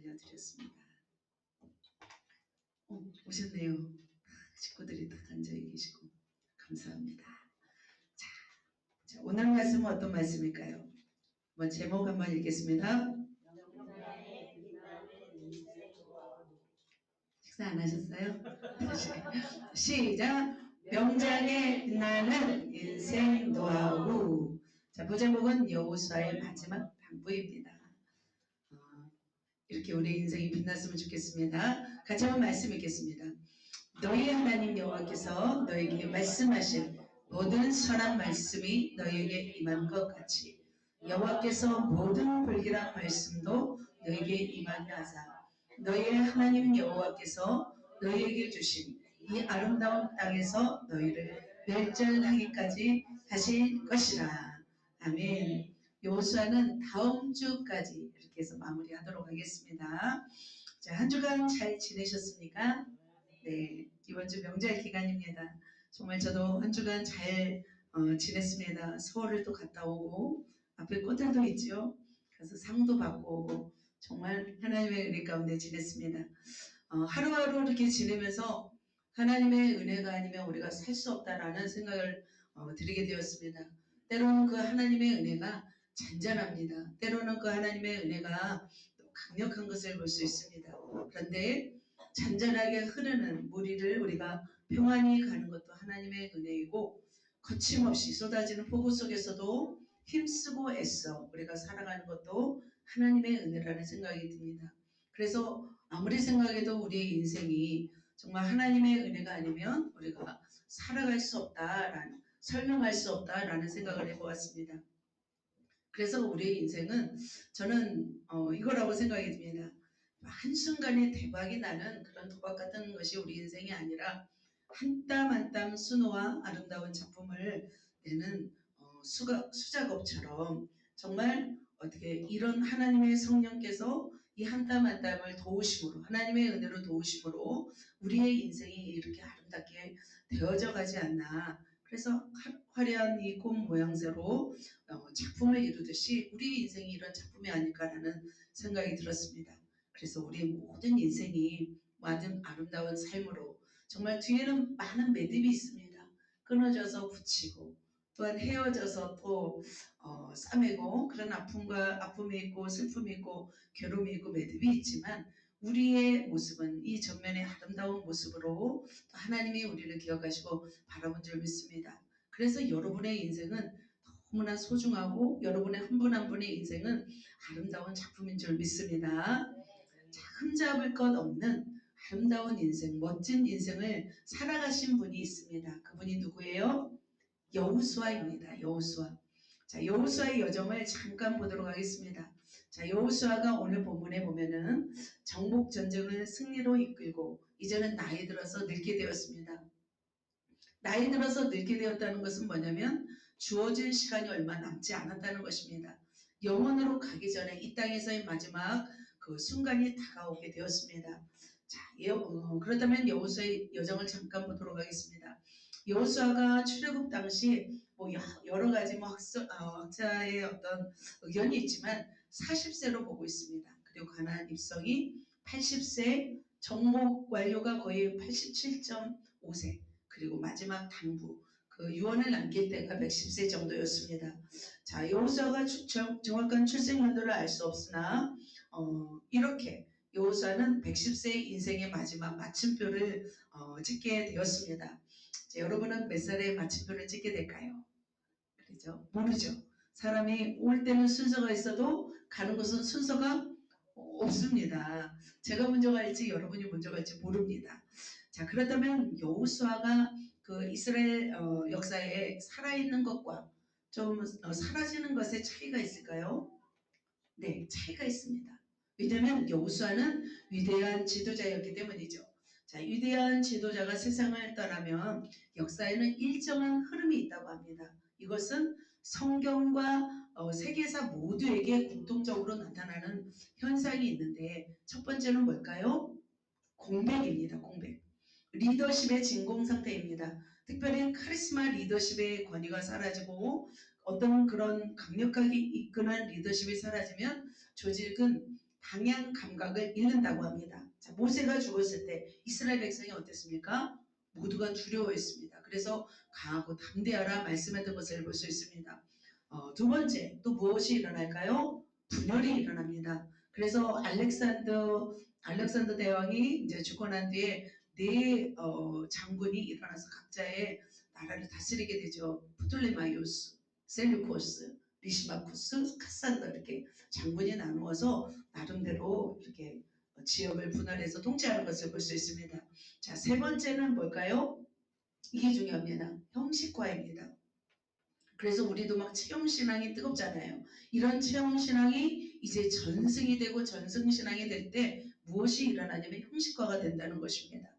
알려드렸습니다. 오셨네요. 식구들이 다 앉아 계시고 감사합니다. 자, 오늘 말씀은 어떤 말씀일까요? 한번 제목 한번 읽겠습니다. 식사 안 하셨어요? 시작! 명장에 빛나는 인생 노하우. 자, 부제목은 여호수아의 마지막 당부입니다. 이렇게 우리 인생이 빛났으면 좋겠습니다. 같이 한번 말씀 읽겠습니다. 너희 하나님 여호와께서 너에게 말씀하신 모든 선한 말씀이 너에게 임한 것 같이 여호와께서 모든 불길한 말씀도 너에게 임하게 하사 너희의 하나님 여호와께서 너희에게 주신 이 아름다운 땅에서 너희를 멸절하기까지 하실 것이라. 아멘. 여호수아는 다음 주까지 이렇게 해서 마무리하도록 하겠습니다. 자, 한 주간 잘 지내셨습니까? 네, 이번 주 명절 기간입니다. 정말 저도 한 주간 잘 지냈습니다. 서울을 또 갔다 오고 앞에 꽃들도 있죠. 그래서 상도 받고 오고 정말 하나님의 은혜 가운데 지냈습니다. 하루하루 이렇게 지내면서 하나님의 은혜가 아니면 우리가 살 수 없다라는 생각을 드리게 되었습니다. 때로는 그 하나님의 은혜가 잔잔합니다. 때로는 그 하나님의 은혜가 또 강력한 것을 볼 수 있습니다. 그런데 잔잔하게 흐르는 무리를 우리가 평안히 가는 것도 하나님의 은혜이고 거침없이 쏟아지는 폭우 속에서도 힘쓰고 애써 우리가 살아가는 것도 하나님의 은혜라는 생각이 듭니다. 그래서 아무리 생각해도 우리의 인생이 정말 하나님의 은혜가 아니면 우리가 살아갈 수 없다라는, 설명할 수 없다라는 생각을 해보았습니다. 그래서 우리의 인생은 저는 이거라고 생각이 듭니다. 한순간에 대박이 나는 그런 도박 같은 것이 우리 인생이 아니라 한 땀 한 땀 수놓아 아름다운 작품을 내는 수작업처럼 정말 어떻게 이런 하나님의 성령께서 이 한 땀 한 땀을 도우심으로 하나님의 은혜로 도우심으로 우리의 인생이 이렇게 아름답게 되어져 가지 않나. 그래서 화려한 이 꽃 모양새로 작품을 이루듯이 우리 인생이 이런 작품이 아닐까라는 생각이 들었습니다. 그래서 우리의 모든 인생이 완전 아름다운 삶으로 정말 뒤에는 많은 매듭이 있습니다. 끊어져서 붙이고 또한 헤어져서 또 싸매고 그런 아픔이 있고 슬픔이 있고 괴로움이 있고 매듭이 있지만 우리의 모습은 이 전면의 아름다운 모습으로 또 하나님이 우리를 기억하시고 바라본 줄 믿습니다. 그래서 여러분의 인생은 너무나 소중하고 여러분의 한 분 한 분의 인생은 아름다운 작품인 줄 믿습니다. 자, 흠잡을 것 없는 아름다운 인생, 멋진 인생을 살아가신 분이 있습니다. 그분이 누구예요? 여호수아입니다. 여호수아. 자, 여호수아의 여정을 잠깐 보도록 하겠습니다. 자, 여호수아가 오늘 본문에 보면은 정복 전쟁을 승리로 이끌고 이제는 나이 들어서 늙게 되었습니다. 나이 들어서 늙게 되었다는 것은 뭐냐면 주어진 시간이 얼마 남지 않았다는 것입니다. 영원으로 가기 전에 이 땅에서의 마지막 그 순간이 다가오게 되었습니다. 자, 그렇다면 여호수아의 여정을 잠깐 보도록 하겠습니다. 여호수아가 출애굽 당시 뭐 여러 가지 학자의 어떤 의견이 있지만 40세로 보고 있습니다. 그리고 가나안 입성이 80세, 정복 완료가 거의 87.5세, 그리고 마지막 당부, 그 유언을 남길 때가 110세 정도였습니다. 자, 여호수아가 정확한 출생 연도를 알 수 없으나 이렇게 여호수아는 110세의 인생의 마지막 마침표를 찍게 되었습니다. 자, 여러분은 몇 살에 마침표를 찍게 될까요? 그렇죠? 모르죠. 사람이 올 때는 순서가 있어도 가는 곳은 순서가 없습니다. 제가 먼저 갈지 여러분이 먼저 갈지 모릅니다. 자, 그렇다면 여호수아가 그 이스라엘 역사에 살아있는 것과 좀 사라지는 것에 차이가 있을까요? 네, 차이가 있습니다. 왜냐하면 여호수아는 위대한 지도자였기 때문이죠. 자, 위대한 지도자가 세상을 떠나면 역사에는 일정한 흐름이 있다고 합니다. 이것은 성경과 세계사 모두에게 공통적으로 나타나는 현상이 있는데 첫 번째는 뭘까요? 공백입니다. 공백. 리더십의 진공 상태입니다. 특별히 카리스마 리더십의 권위가 사라지고 어떤 그런 강력하게 이끄는 리더십이 사라지면 조직은 방향 감각을 잃는다고 합니다. 자, 모세가 죽었을 때 이스라엘 백성이 어땠습니까? 모두가 두려워했습니다. 그래서 강하고 담대하라 말씀했던 것을 볼 수 있습니다. 두 번째 또 무엇이 일어날까요? 분열이 일어납니다. 그래서 알렉산더 대왕이 이제 죽고 난 뒤에 네 장군이 일어나서 각자의 나라를 다스리게 되죠. 프톨레마이오스, 셀루코스, 리시마쿠스, 카산더 이렇게 장군이 나누어서 나름대로 이렇게 지역을 분할해서 통치하는 것을 볼 수 있습니다. 자, 세 번째는 뭘까요? 이게 중요합니다. 형식화입니다. 그래서 우리도 막 체험신앙이 뜨겁잖아요. 이런 체험신앙이 이제 전승이 되고 전승신앙이 될 때 무엇이 일어나냐면 형식화가 된다는 것입니다.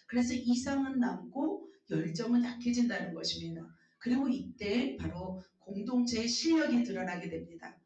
그래서 이상은 남고 열정은 약해진다는 것입니다. 그리고 이때 바로 공동체의 실력이 드러나게 됩니다.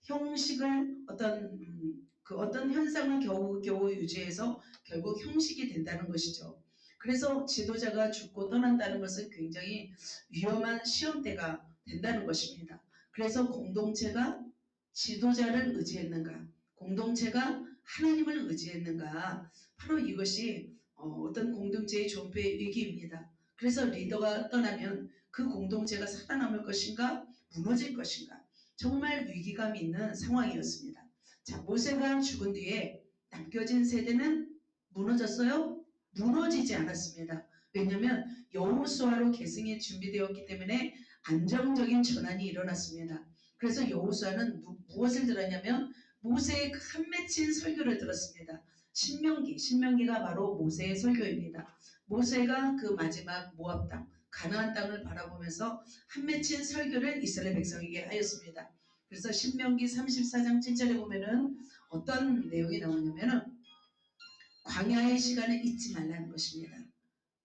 형식을 어떤 현상을 겨우 유지해서 결국 형식이 된다는 것이죠. 그래서 지도자가 죽고 떠난다는 것은 굉장히 위험한 시험대가 된다는 것입니다. 그래서 공동체가 지도자를 의지했는가, 공동체가 하나님을 의지했는가, 바로 이것이 어떤 공동체의 존폐의 위기입니다. 그래서 리더가 떠나면 그 공동체가 살아남을 것인가, 무너질 것인가, 정말 위기감 있는 상황이었습니다. 자, 모세가 죽은 뒤에 남겨진 세대는 무너졌어요? 무너지지 않았습니다. 왜냐하면 여호수아로 계승이 준비되었기 때문에 안정적인 전환이 일어났습니다. 그래서 여호수아는 무엇을 들었냐면 모세의 한 맺힌 설교를 들었습니다. 신명기가 바로 모세의 설교입니다. 모세가 그 마지막 모압 땅, 가나안 땅을 바라보면서 한 맺힌 설교를 이스라엘 백성에게 하였습니다. 그래서 신명기 34장 7절에 보면은 어떤 내용이 나오냐면은 광야의 시간을 잊지 말라는 것입니다.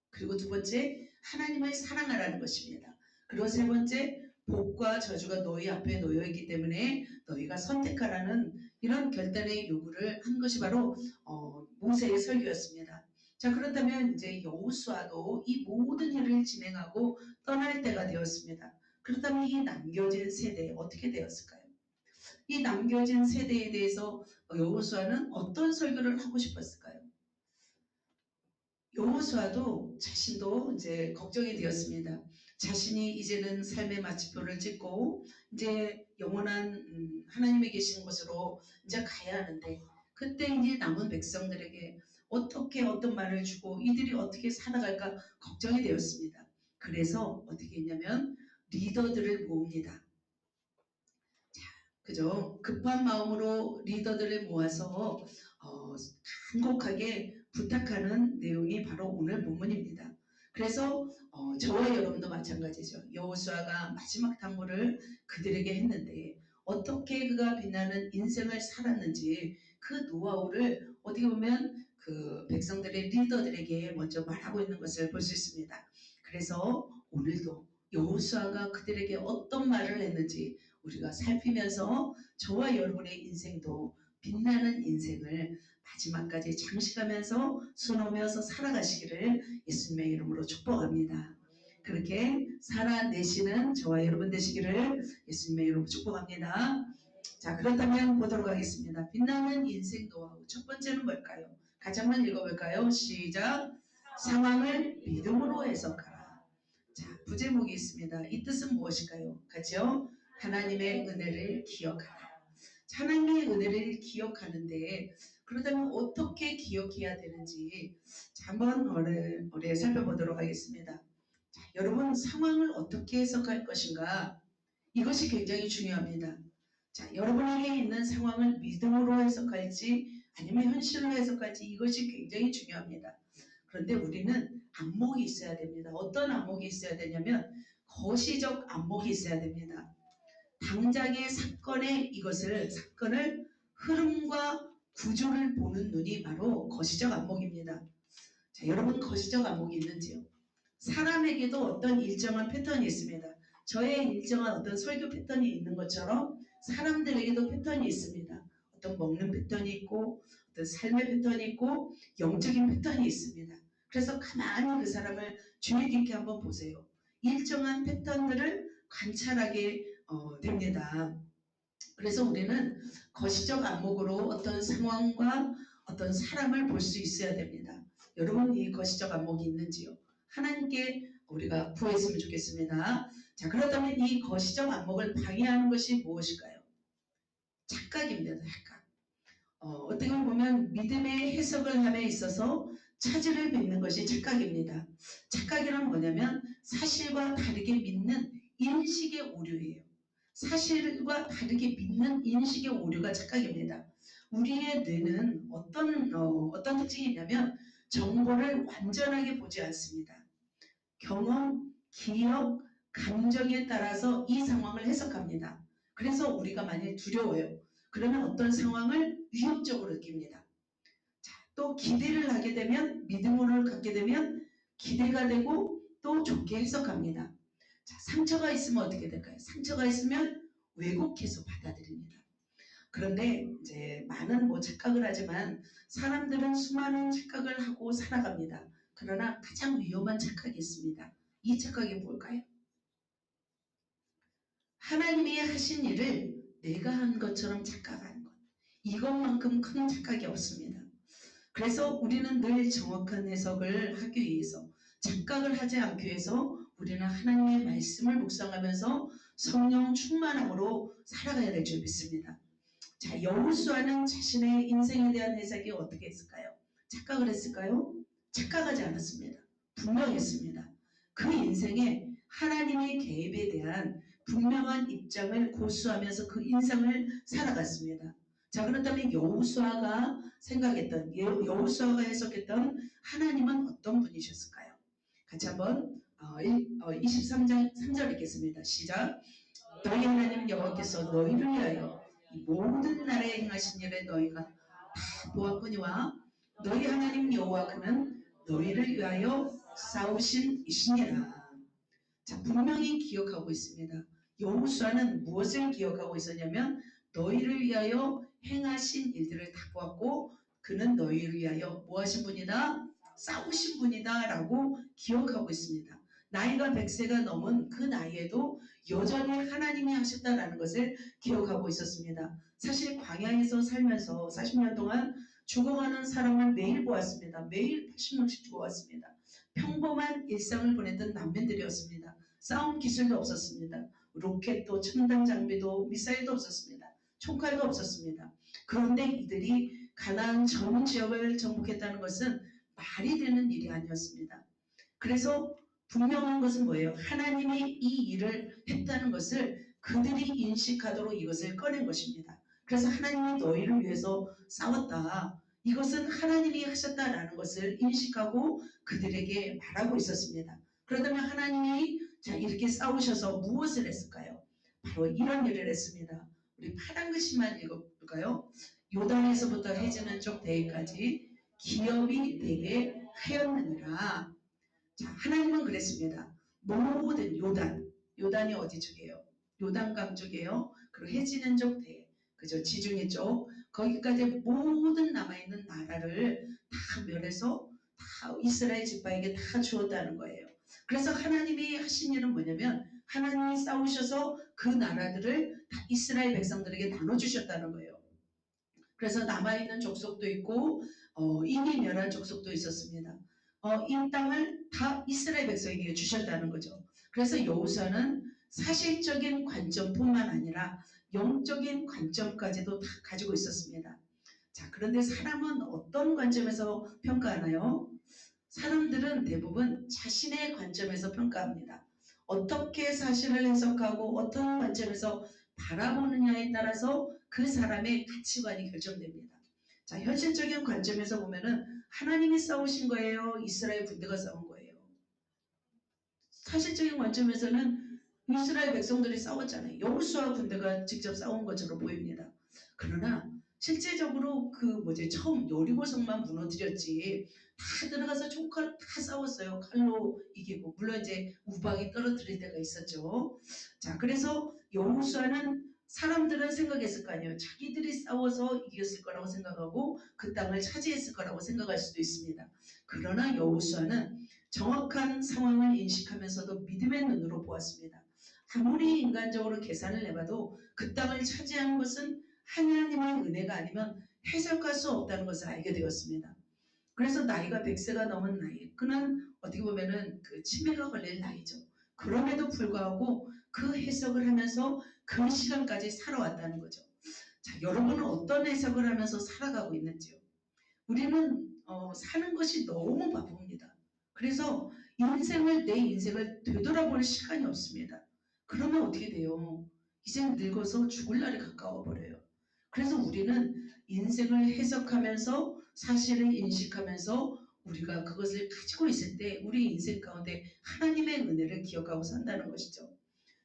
그리고 두 번째, 하나님을 사랑하라는 것입니다. 그리고 세 번째, 복과 저주가 너희 앞에 놓여있기 때문에 너희가 선택하라는 이런 결단의 요구를 한 것이 바로 모세의 설교였습니다. 자, 그렇다면 이제 여호수아도 이 모든 일을 진행하고 떠날 때가 되었습니다. 그렇다면 이 남겨진 세대 어떻게 되었을까요? 이 남겨진 세대에 대해서 여호수아는 어떤 설교를 하고 싶었을까요? 여호수아도 자신도 이제 걱정이 되었습니다. 자신이 이제는 삶의 마침표를 찍고 이제 영원한 하나님이 계신 곳으로 이제 가야 하는데 그때 이제 남은 백성들에게 어떻게 어떤 말을 주고 이들이 어떻게 살아갈까 걱정이 되었습니다. 그래서 어떻게 했냐면 리더들을 모읍니다. 그죠? 급한 마음으로 리더들을 모아서 간곡하게 부탁하는 내용이 바로 오늘 본문입니다. 그래서 저와 여러분도 마찬가지죠. 여호수아가 마지막 당부를 그들에게 했는데 어떻게 그가 빛나는 인생을 살았는지 그 노하우를 어떻게 보면 그 백성들의 리더들에게 먼저 말하고 있는 것을 볼 수 있습니다. 그래서 오늘도 여호수아가 그들에게 어떤 말을 했는지 우리가 살피면서 저와 여러분의 인생도 빛나는 인생을 마지막까지 장식하면서 수놓으면서 살아가시기를 예수님의 이름으로 축복합니다. 그렇게 살아내시는 저와 여러분 되시기를 예수님의 이름으로 축복합니다. 자, 그렇다면 보도록 하겠습니다. 빛나는 인생 노하우 첫 번째는 뭘까요? 같이 한번 읽어볼까요? 시작. 상황을 믿음으로 해석하라. 자, 부제목이 있습니다. 이 뜻은 무엇일까요? 같이요. 하나님의 은혜를 기억하라. 하나님의 은혜를 기억하는데 그렇다면 어떻게 기억해야 되는지 한번 우리 살펴보도록 하겠습니다. 자, 여러분 상황을 어떻게 해석할 것인가 이것이 굉장히 중요합니다. 자, 여러분에게 있는 상황을 믿음으로 해석할지 아니면 현실로 해석할지 이것이 굉장히 중요합니다. 그런데 우리는 안목이 있어야 됩니다. 어떤 안목이 있어야 되냐면 거시적 안목이 있어야 됩니다. 당장의 사건을 흐름과 구조를 보는 눈이 바로 거시적 안목입니다. 자, 여러분 거시적 안목이 있는지요? 사람에게도 어떤 일정한 패턴이 있습니다. 저의 일정한 어떤 설교 패턴이 있는 것처럼 사람들에게도 패턴이 있습니다. 어떤 먹는 패턴이 있고 어떤 삶의 패턴이 있고 영적인 패턴이 있습니다. 그래서 가만히 그 사람을 주의 깊게 한번 보세요. 일정한 패턴들을 관찰하게 됩니다. 그래서 우리는 거시적 안목으로 어떤 상황과 어떤 사람을 볼 수 있어야 됩니다. 여러분 이 거시적 안목이 있는지요? 하나님께 우리가 구했으면 좋겠습니다. 자, 그렇다면 이 거시적 안목을 방해하는 것이 무엇일까요? 착각입니다. 착각. 어떻게 보면 믿음의 해석을 함에 있어서 차질을 빚는 것이 착각입니다. 착각이란 뭐냐면 사실과 다르게 믿는 인식의 오류예요. 사실과 다르게 믿는 인식의 오류가 착각입니다. 우리의 뇌는 어떤 특징이 있냐면 정보를 완전하게 보지 않습니다. 경험, 기억, 감정에 따라서 이 상황을 해석합니다. 그래서 우리가 만약에 두려워요. 그러면 어떤 상황을 위협적으로 느낍니다. 자, 또 기대를 하게 되면 믿음을 갖게 되면 기대가 되고 또 좋게 해석합니다. 자, 상처가 있으면 어떻게 될까요? 상처가 있으면 왜곡해서 받아들입니다. 그런데 이제 많은 착각을 하지만 사람들은 수많은 착각을 하고 살아갑니다. 그러나 가장 위험한 착각이 있습니다. 이 착각이 뭘까요? 하나님이 하신 일을 내가 한 것처럼 착각하는 것. 이것만큼 큰 착각이 없습니다. 그래서 우리는 늘 정확한 해석을 하기 위해서 착각을 하지 않기 위해서 우리는 하나님의 말씀을 묵상하면서 성령 충만함으로 살아가야 될 줄 믿습니다. 자, 여호수아는 자신의 인생에 대한 해석이 어떻게 했을까요? 착각을 했을까요? 착각하지 않았습니다. 분명했습니다. 그 인생에 하나님의 개입에 대한 분명한 입장을 고수하면서 그 인생을 살아갔습니다. 자, 그렇다면 여호수아가 생각했던, 여호수아가 해석했던 하나님은 어떤 분이셨을까요? 같이 한번 23장 3절 읽겠습니다. 시작. 너희 하나님 여호와께서 너희를 위하여 이 모든 나라에 행하신 일에 너희가 다 보았거니와 너희 하나님 여호와 그는 너희를 위하여 싸우신 이시니라. 자, 분명히 기억하고 있습니다. 여호수아는 무엇을 기억하고 있었냐면 너희를 위하여 행하신 일들을 다 보았고 그는 너희를 위하여 뭐하신 분이다? 싸우신 분이다 라고 기억하고 있습니다. 나이가 100세가 넘은 그 나이에도 여전히 하나님이 하셨다라는 것을 기억하고 있었습니다. 사실 광야에서 살면서 40년 동안 죽어가는 사람을 매일 보았습니다. 매일 80명씩 죽어왔습니다. 평범한 일상을 보냈던 난민들이었습니다. 싸움 기술도 없었습니다. 로켓도 첨단 장비도 미사일도 없었습니다. 총칼도 없었습니다. 그런데 이들이 가나안 전 지역을 정복했다는 것은 말이 되는 일이 아니었습니다. 그래서 분명한 것은 뭐예요? 하나님이 이 일을 했다는 것을 그들이 인식하도록 이것을 꺼낸 것입니다. 그래서 하나님이 너희를 위해서 싸웠다. 이것은 하나님이 하셨다라는 것을 인식하고 그들에게 말하고 있었습니다. 그렇다면 하나님이 자 이렇게 싸우셔서 무엇을 했을까요? 바로 이런 일을 했습니다. 우리 파란 글씨만 읽어볼까요? 요단에서부터 해지는 쪽 대해까지 기업이 되게 하였느니라. 자, 하나님은 그랬습니다. 모든 요단이 어디 쪽이에요? 요단강 쪽이에요. 그리고 해지는 쪽 대, 그죠? 지중해 쪽 거기까지 모든 남아있는 나라를 다 멸해서 다 이스라엘 지파에게 다 주었다는 거예요. 그래서 하나님이 하신 일은 뭐냐면 하나님이 싸우셔서 그 나라들을 다 이스라엘 백성들에게 나눠주셨다는 거예요. 그래서 남아있는 족속도 있고 이미 멸한 족속도 있었습니다. 이 땅을 다 이스라엘 백성에게 주셨다는 거죠. 그래서 여호수아는 사실적인 관점뿐만 아니라 영적인 관점까지도 다 가지고 있었습니다. 자, 그런데 사람은 어떤 관점에서 평가하나요? 사람들은 대부분 자신의 관점에서 평가합니다. 어떻게 사실을 해석하고 어떤 관점에서 바라보느냐에 따라서 그 사람의 가치관이 결정됩니다. 자, 현실적인 관점에서 보면은 하나님이 싸우신 거예요? 이스라엘 군대가 싸운 거예요? 사실적인 관점에서는 이스라엘 백성들이 싸웠잖아요. 여호수아 군대가 직접 싸운 것처럼 보입니다. 그러나 실제적으로 처음 여리고성만 무너뜨렸지 다 들어가서 총칼 다 싸웠어요. 칼로 이기고 물론 이제 우박이 떨어뜨릴 때가 있었죠. 자, 그래서 여호수아는 사람들은 생각했을 거 아니에요. 자기들이 싸워서 이겼을 거라고 생각하고 그 땅을 차지했을 거라고 생각할 수도 있습니다. 그러나 여호수아는 정확한 상황을 인식하면서도 믿음의 눈으로 보았습니다. 아무리 인간적으로 계산을 해봐도 그 땅을 차지한 것은 하나님의 은혜가 아니면 해석할 수 없다는 것을 알게 되었습니다. 그래서 나이가 100세가 넘은 나이, 그는 어떻게 보면은 그 치매가 걸릴 나이죠. 그럼에도 불구하고 그 해석을 하면서 그 시간까지 살아왔다는 거죠. 자, 여러분은 어떤 해석을 하면서 살아가고 있는지요? 우리는 사는 것이 너무 바쁩니다. 그래서 내 인생을 되돌아볼 시간이 없습니다. 그러면 어떻게 돼요? 이제 늙어서 죽을 날이 가까워 버려요. 그래서 우리는 인생을 해석하면서 사실을 인식하면서 우리가 그것을 가지고 있을 때 우리 인생 가운데 하나님의 은혜를 기억하고 산다는 것이죠.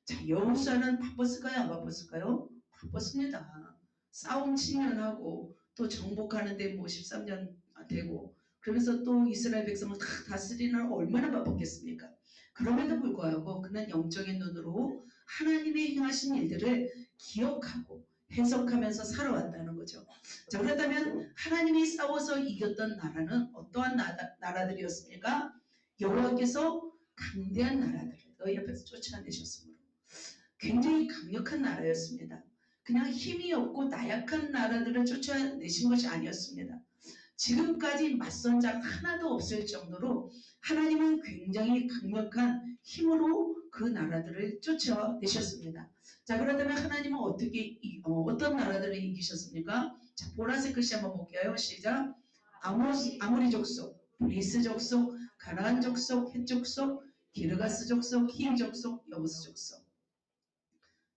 자, 여호수아는 바빴을까요? 안 바빴을까요? 바빴습니다. 싸움 7년 하고 또 정복하는데 뭐 13년 되고 그러면서 또 이스라엘 백성을 다 다스리는 얼마나 바빴겠습니까? 그럼에도 불구하고 그는 영적인 눈으로 하나님의 행하신 일들을 기억하고 해석하면서 살아왔다는 거죠. 자, 그렇다면 하나님이 싸워서 이겼던 나라는 어떠한 나라들이었습니까? 여호와께서 강대한 나라들을 너희 앞에서 쫓아내셨으므로 굉장히 강력한 나라였습니다. 그냥 힘이 없고 나약한 나라들을 쫓아내신 것이 아니었습니다. 지금까지 맞선 자 하나도 없을 정도로 하나님은 굉장히 강력한 힘으로 그 나라들을 쫓아내셨습니다. 자, 그렇다면 하나님은 어떤 나라들을 이기셨습니까? 자, 보라색 글씨 한번 볼게요. 시작. 아모리 족속, 브리스 족속, 가나안 족속, 헷 족속, 기르가스 족속, 히일 족속, 여부스 족속.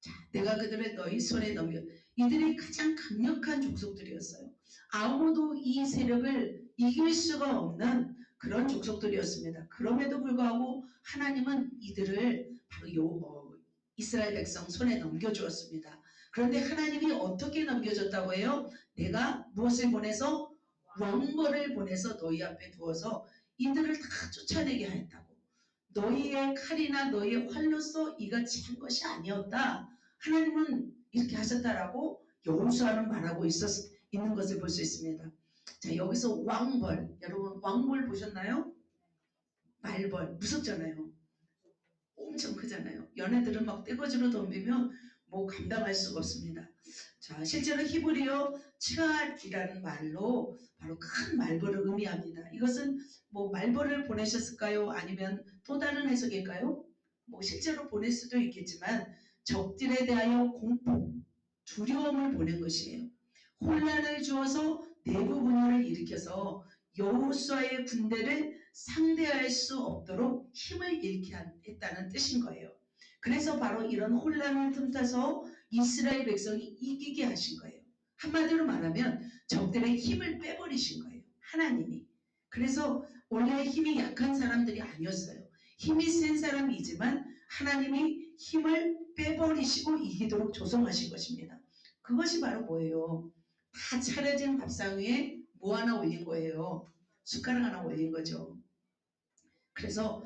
자, 내가 그들을 너희 손에 넘겨. 이들이 가장 강력한 족속들이었어요. 아무도 이 세력을 이길 수가 없는 그런 족속들이었습니다. 그럼에도 불구하고 하나님은 이들을 바로 이스라엘 백성 손에 넘겨주었습니다. 그런데 하나님이 어떻게 넘겨줬다고 해요? 내가 무엇을 보내서? 왕벌을 보내서 너희 앞에 두어서 이들을 다 쫓아내게 하였다고. 너희의 칼이나 너희의 활로서 이같이 한 것이 아니었다. 하나님은 이렇게 하셨다라고 여호수아는 말하고 있는 것을 볼 수 있습니다. 자, 여기서 왕벌, 여러분 왕벌 보셨나요? 말벌 무섭잖아요. 엄청 크잖아요. 연애들은 막 떼거지로 덤비면 뭐 감당할 수가 없습니다. 자, 실제로 히브리어 츠알이라는 말로 바로 큰 말벌을 의미합니다. 이것은 뭐 말벌을 보내셨을까요? 아니면 또 다른 해석일까요? 뭐 실제로 보낼 수도 있겠지만 적들에 대하여 공포, 두려움을 보낸 것이에요. 혼란을 주어서 내부 분열을 일으켜서 여호수아의 군대를 상대할 수 없도록 힘을 잃게 했다는 뜻인 거예요. 그래서 바로 이런 혼란을 틈타서 이스라엘 백성이 이기게 하신 거예요. 한마디로 말하면 적들의 힘을 빼버리신 거예요. 하나님이. 그래서 원래 힘이 약한 사람들이 아니었어요. 힘이 센 사람이지만 하나님이 힘을 빼버리시고 이기도록 조성하신 것입니다. 그것이 바로 뭐예요? 다 차려진 밥상 위에 뭐 하나 올린 거예요. 숟가락 하나 올린 거죠. 그래서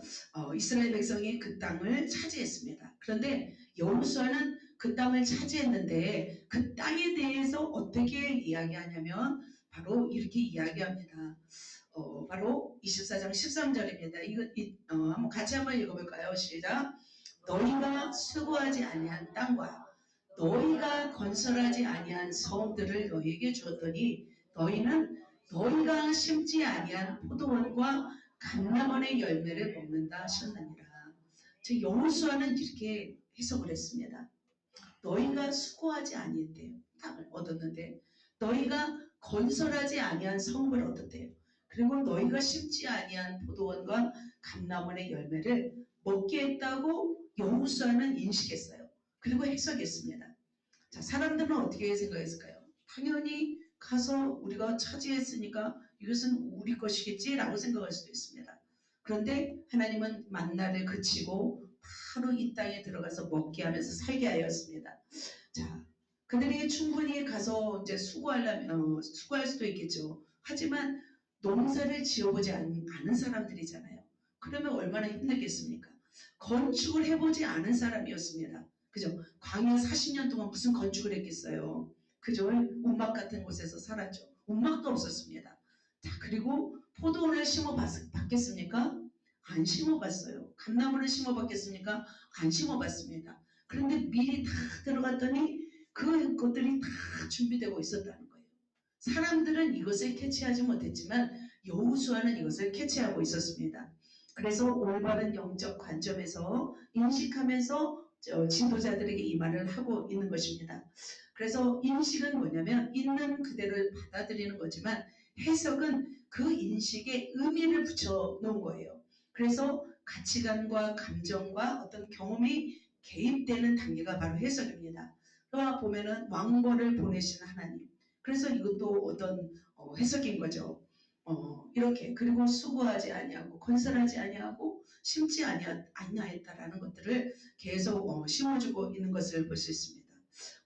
이스라엘 백성이 그 땅을 차지했습니다. 그런데 여호수아는 그 땅을 차지했는데 그 땅에 대해서 어떻게 이야기하냐면 바로 이렇게 이야기합니다. 바로 24장 13절입니다. 이거 한번 같이 한번 읽어볼까요? 시작. 너희가 수고하지 아니한 땅과 너희가 건설하지 아니한 성들을 너희에게 주었더니 너희는 너희가 심지 아니한 포도원과 감람원의 열매를 먹는다 하셨느니라. 즉 여호수아는 이렇게 해석을 했습니다. 너희가 수고하지 아니했대요. 땅을 얻었는데 너희가 건설하지 아니한 성을 얻었대요. 그리고 너희가 심지 아니한 포도원과 감람원의 열매를 먹게 했다고 여호수아는 인식했어요. 그리고 해석했습니다. 자, 사람들은 어떻게 생각했을까요? 당연히 가서 우리가 차지했으니까 이것은 우리 것이겠지라고 생각할 수도 있습니다. 그런데 하나님은 만나를 그치고 바로 이 땅에 들어가서 먹게 하면서 살게 하였습니다. 자, 그들이 충분히 가서 이제 수고할 수도 있겠죠. 하지만 농사를 지어보지 않은 사람들이잖아요. 그러면 얼마나 힘들겠습니까? 건축을 해보지 않은 사람이었습니다. 그죠? 광야 40년 동안 무슨 건축을 했겠어요. 그죠? 운막 같은 곳에서 살았죠. 운막도 없었습니다. 자, 그리고 포도원을 심어봤겠습니까? 안 심어봤어요. 감나무를 심어봤겠습니까? 안 심어봤습니다. 그런데 미리 다 들어갔더니 그것들이 다 준비되고 있었다는 거예요. 사람들은 이것을 캐치하지 못했지만 여호수아는 이것을 캐치하고 있었습니다. 그래서 올바른 영적 관점에서 인식하면서 지도자들에게 이 말을 하고 있는 것입니다. 그래서 인식은 뭐냐면 있는 그대로 받아들이는 거지만 해석은 그 인식에 의미를 붙여 놓은 거예요. 그래서 가치관과 감정과 어떤 경험이 개입되는 단계가 바로 해석입니다. 그러나 보면은 왕벌을 보내시는 하나님. 그래서 이것도 어떤 해석인 거죠. 이렇게 그리고 수고하지 아니하고 건설하지 아니하고 심지 아니하였다라는 것들을 계속 심어주고 있는 것을 볼 수 있습니다.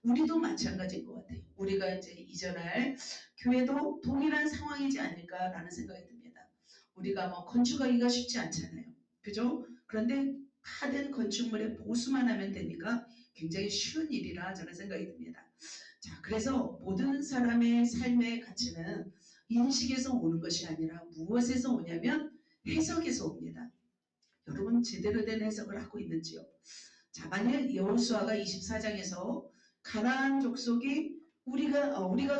우리도 마찬가지인 것 같아요. 우리가 이제 이전할 교회도 동일한 상황이지 않을까라는 생각이 듭니다. 우리가 뭐 건축하기가 쉽지 않잖아요. 그죠? 그런데 다된 건축물에 보수만 하면 되니까 굉장히 쉬운 일이라 저는 생각이 듭니다. 자, 그래서 모든 사람의 삶의 가치는 인식에서 오는 것이 아니라 무엇에서 오냐면 해석에서 옵니다. 여러분 제대로 된 해석을 하고 있는지요? 자, 만약 여호수아가 24장에서 가나안 족속이 우리가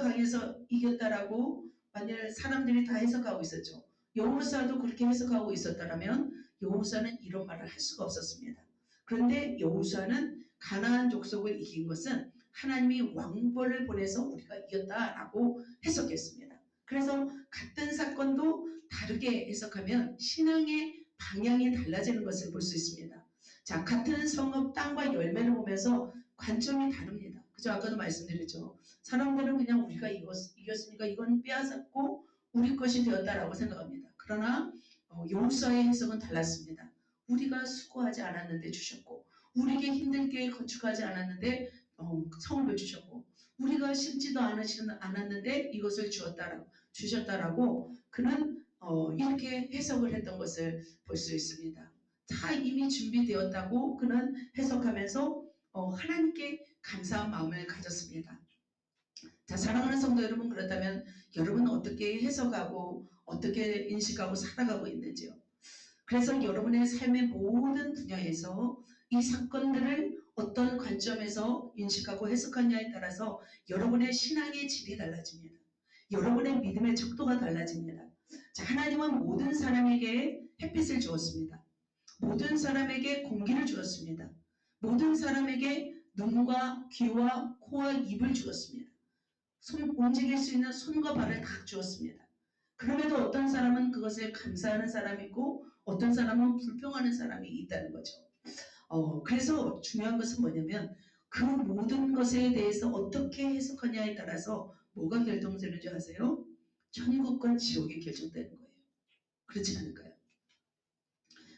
강해서 이겼다라고 만약 사람들이 다 해석하고 있었죠. 여호수아도 그렇게 해석하고 있었다라면 여호수아는 이런 말을 할 수가 없었습니다. 그런데 여호수아는 가나안 족속을 이긴 것은 하나님이 왕벌을 보내서 우리가 이겼다라고 해석했습니다. 그래서 같은 사건도 다르게 해석하면 신앙의 방향이 달라지는 것을 볼 수 있습니다. 자, 같은 성읍 땅과 열매를 보면서 관점이 다릅니다. 그죠? 아까도 말씀드렸죠. 사람들은 그냥 우리가 이겼으니까 이건 빼앗았고 우리 것이 되었다라고 생각합니다. 그러나 여호수아의 해석은 달랐습니다. 우리가 수고하지 않았는데 주셨고 우리에게 힘들게 건축하지 않았는데 성읍을 주셨고 우리가 심지도 않았는데 이것을 주셨다라고 그는 이렇게 해석을 했던 것을 볼 수 있습니다. 다 이미 준비되었다고 그는 해석하면서 하나님께 감사한 마음을 가졌습니다. 자, 사랑하는 성도 여러분, 그렇다면 여러분은 어떻게 해석하고 어떻게 인식하고 살아가고 있는지요? 그래서 여러분의 삶의 모든 분야에서 이 사건들을 어떤 관점에서 인식하고 해석하냐에 따라서 여러분의 신앙의 질이 달라집니다. 여러분의 믿음의 척도가 달라집니다. 자, 하나님은 모든 사람에게 햇빛을 주었습니다. 모든 사람에게 공기를 주었습니다. 모든 사람에게 눈과 귀와 코와 입을 주었습니다. 움직일 수 있는 손과 발을 다 주었습니다. 그럼에도 어떤 사람은 그것에 감사하는 사람이 있고 어떤 사람은 불평하는 사람이 있다는 거죠. 그래서 중요한 것은 뭐냐면 그 모든 것에 대해서 어떻게 해석하냐에 따라서 뭐가 결정되는 줄 아세요? 천국과 지옥이 결정되는 거예요. 그렇지 않을까요?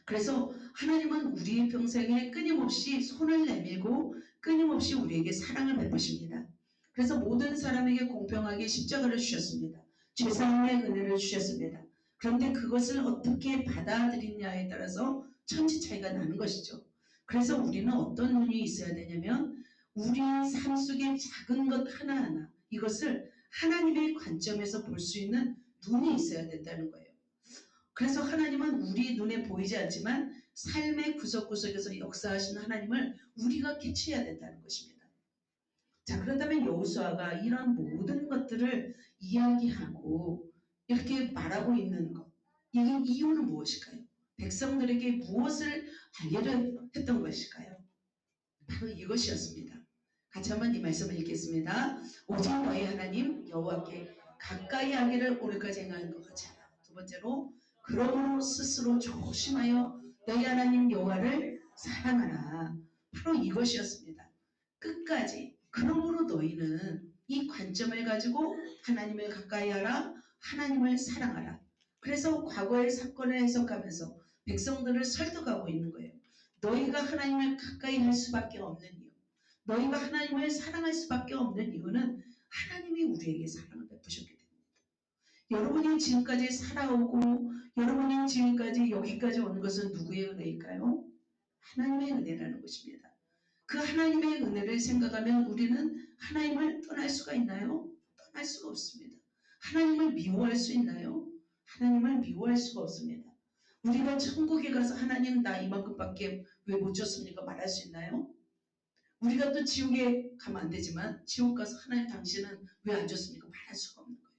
그래서 하나님은 우리의 평생에 끊임없이 손을 내밀고 끊임없이 우리에게 사랑을 베푸십니다. 그래서 모든 사람에게 공평하게 십자가를 주셨습니다. 죄사함의 은혜를 주셨습니다. 그런데 그것을 어떻게 받아들이냐에 따라서 천지 차이가 나는 것이죠. 그래서 우리는 어떤 눈이 있어야 되냐면 우리 삶 속의 작은 것 하나하나 이것을 하나님의 관점에서 볼 수 있는 눈이 있어야 된다는 거예요. 그래서 하나님은 우리 눈에 보이지 않지만 삶의 구석구석에서 역사하시는 하나님을 우리가 캐치해야 된다는 것입니다. 자, 그렇다면 여호수아가 이런 모든 것들을 이야기하고 이렇게 말하고 있는 것, 이게 이유는 무엇일까요? 백성들에게 무엇을 알려야 했던 것일까요? 바로 이것이었습니다. 같이 한번 이 말씀을 읽겠습니다. 오직 너희 하나님 여호와께 가까이 하기를 오늘까지 행하는 것 같이 하라. 두 번째로 그러므로 스스로 조심하여 너희 하나님 여호와를 사랑하라. 바로 이것이었습니다. 끝까지 그러므로 너희는 이 관점을 가지고 하나님을 가까이 하라. 하나님을 사랑하라. 그래서 과거의 사건을 해석하면서 백성들을 설득하고 있는 거예요. 너희가 하나님을 가까이 할 수밖에 없는 이유, 너희가 하나님을 사랑할 수밖에 없는 이유는 하나님이 우리에게 사랑을 베푸셨기 때문입니다. 여러분이 지금까지 살아오고 여러분이 지금까지 여기까지 온 것은 누구의 은혜일까요? 하나님의 은혜라는 것입니다. 그 하나님의 은혜를 생각하면 우리는 하나님을 떠날 수가 있나요? 떠날 수가 없습니다. 하나님을 미워할 수 있나요? 하나님을 미워할 수가 없습니다. 우리가 천국에 가서 하나님 나 이만큼밖에 왜 못 줬습니까? 말할 수 있나요? 우리가 또 지옥에 가면 안 되지만 지옥 가서 하나님 당신은 왜 안 줬습니까? 말할 수가 없는 거예요.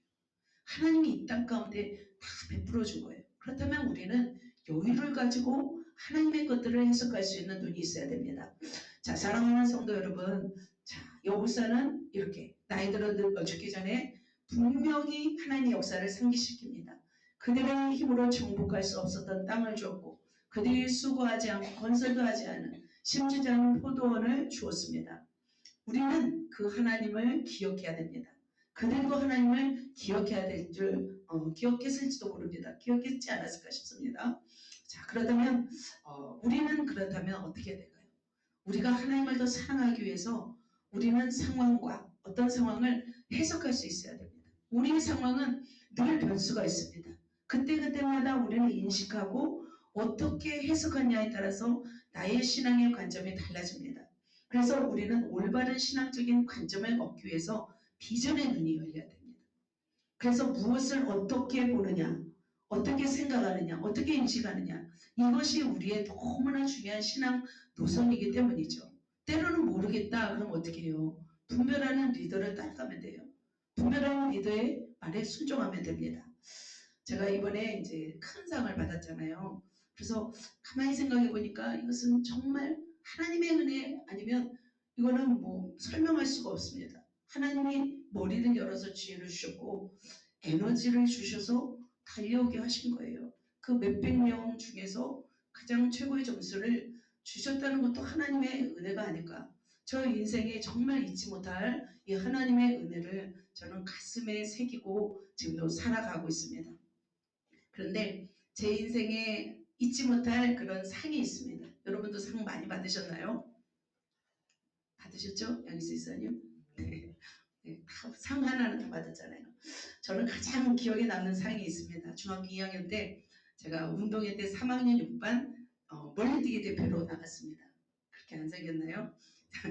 하나님이 이 땅 가운데 다 베풀어 준 거예요. 그렇다면 우리는 여유를 가지고 하나님의 것들을 해석할 수 있는 눈이 있어야 됩니다. 자, 사랑하는 성도 여러분, 자, 여호사는 이렇게 나이 들어 죽기 전에 분명히 하나님의 역사를 상기시킵니다. 그들의 힘으로 정복할 수 없었던 땅을 주었고 그들이 수고하지 않고 건설도 하지 않은 심지지 않은 포도원을 주었습니다. 우리는 그 하나님을 기억해야 됩니다. 그들도 하나님을 기억해야 될 줄 기억했을지도 모릅니다. 기억했지 않았을까 싶습니다. 자, 그렇다면 우리는 그렇다면 어떻게 될까요? 우리가 하나님을 더 사랑하기 위해서 우리는 상황과 어떤 상황을 해석할 수 있어야 됩니다. 우리의 상황은 늘 변수가 있습니다. 그때그때마다 우리는 인식하고 어떻게 해석하냐에 따라서 나의 신앙의 관점이 달라집니다. 그래서 우리는 올바른 신앙적인 관점을 얻기 위해서 비전의 눈이 열려야 됩니다. 그래서 무엇을 어떻게 보느냐, 어떻게 생각하느냐, 어떻게 인식하느냐, 이것이 우리의 너무나 중요한 신앙 노선이기 때문이죠. 때로는 모르겠다 그럼 어떻게 해요? 분별하는 리더를 따라가면 돼요. 분별하는 리더의 말에 순종하면 됩니다. 제가 이번에 이제 큰 상을 받았잖아요. 그래서 가만히 생각해 보니까 이것은 정말 하나님의 은혜 아니면 이거는 뭐 설명할 수가 없습니다. 하나님이 머리를 열어서 지혜를 주셨고 에너지를 주셔서 달려오게 하신 거예요. 그 몇백 명 중에서 가장 최고의 점수를 주셨다는 것도 하나님의 은혜가 아닐까. 저 인생에 정말 잊지 못할 이 하나님의 은혜를 저는 가슴에 새기고 지금도 살아가고 있습니다. 그런데 제 인생에 잊지 못할 그런 상이 있습니다. 여러분도 상 많이 받으셨나요? 받으셨죠? 양희수 이사님? 네. 네, 상 하나는 다 받았잖아요. 저는 가장 기억에 남는 상이 있습니다. 중학교 2학년 때 제가 운동회 때 3학년 6반 멀리뛰기 대표로 나갔습니다. 그렇게 안 생겼나요?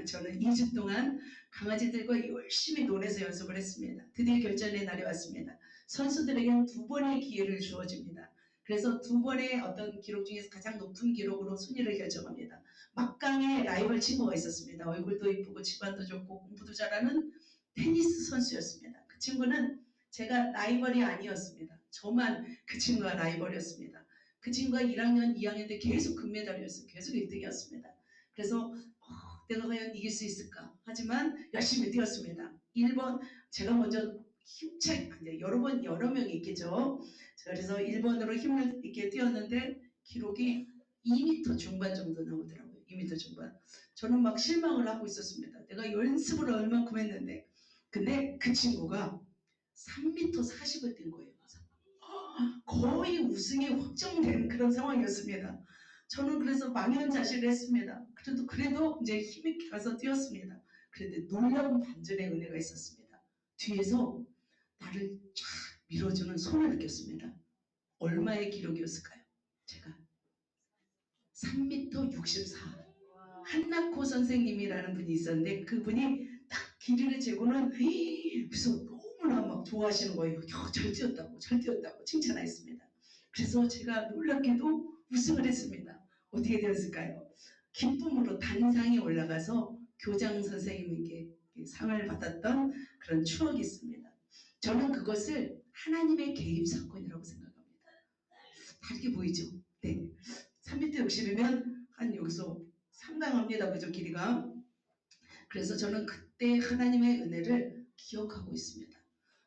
저는 2주 동안 강아지들과 열심히 논에서 연습을 했습니다. 드디어 결전의 날이 왔습니다. 선수들에게는 2번의 기회를 주어집니다. 그래서 2번의 어떤 기록 중에서 가장 높은 기록으로 순위를 결정합니다. 막강의 라이벌 친구가 있었습니다. 얼굴도 이쁘고 집안도 좋고 공부도 잘하는 테니스 선수였습니다. 그 친구는 제가 라이벌이 아니었습니다. 저만 그 친구가 라이벌이었습니다. 그 친구가 1학년, 2학년 때 계속 금메달이었어요. 계속 1등이었습니다. 그래서 내가 과연 이길 수 있을까? 하지만 열심히 뛰었습니다. 1번 제가 먼저 힘차게 여러 명이 있겠죠. 그래서 1번으로 힘을 있게 뛰었는데 기록이 2m 중반 정도 나오더라고요. 2m 중반. 저는 막 실망을 하고 있었습니다. 내가 연습을 얼만큼 했는데 근데 그 친구가 3m 40을 뛴 거예요. 거의 우승이 확정된 그런 상황이었습니다. 저는 그래서 망연자실을 했습니다. 그래도 이제 힘있게 가서 뛰었습니다. 그런데 놀라운 반전의 은혜가 있었습니다. 뒤에서 나를 쫙 밀어주는 손을 느꼈습니다. 얼마의 기록이었을까요? 제가 3m 64. 한나코 선생님이라는 분이 있었는데 그분이 딱 길이를 재고는 그래서 너무나 막 좋아하시는 거예요. 잘 뛰었다고 칭찬하였습니다. 그래서 제가 놀랍게도 우승을 했습니다. 어떻게 되었을까요? 기쁨으로 단상에 올라가서 교장 선생님에게 상을 받았던 그런 추억이 있습니다. 저는 그것을 하나님의 개입 사건이라고 생각합니다. 다르게 보이죠? 네. 3m 60이면 한 여기서 상당합니다. 그죠? 길이가. 그래서 저는 그때 하나님의 은혜를 기억하고 있습니다.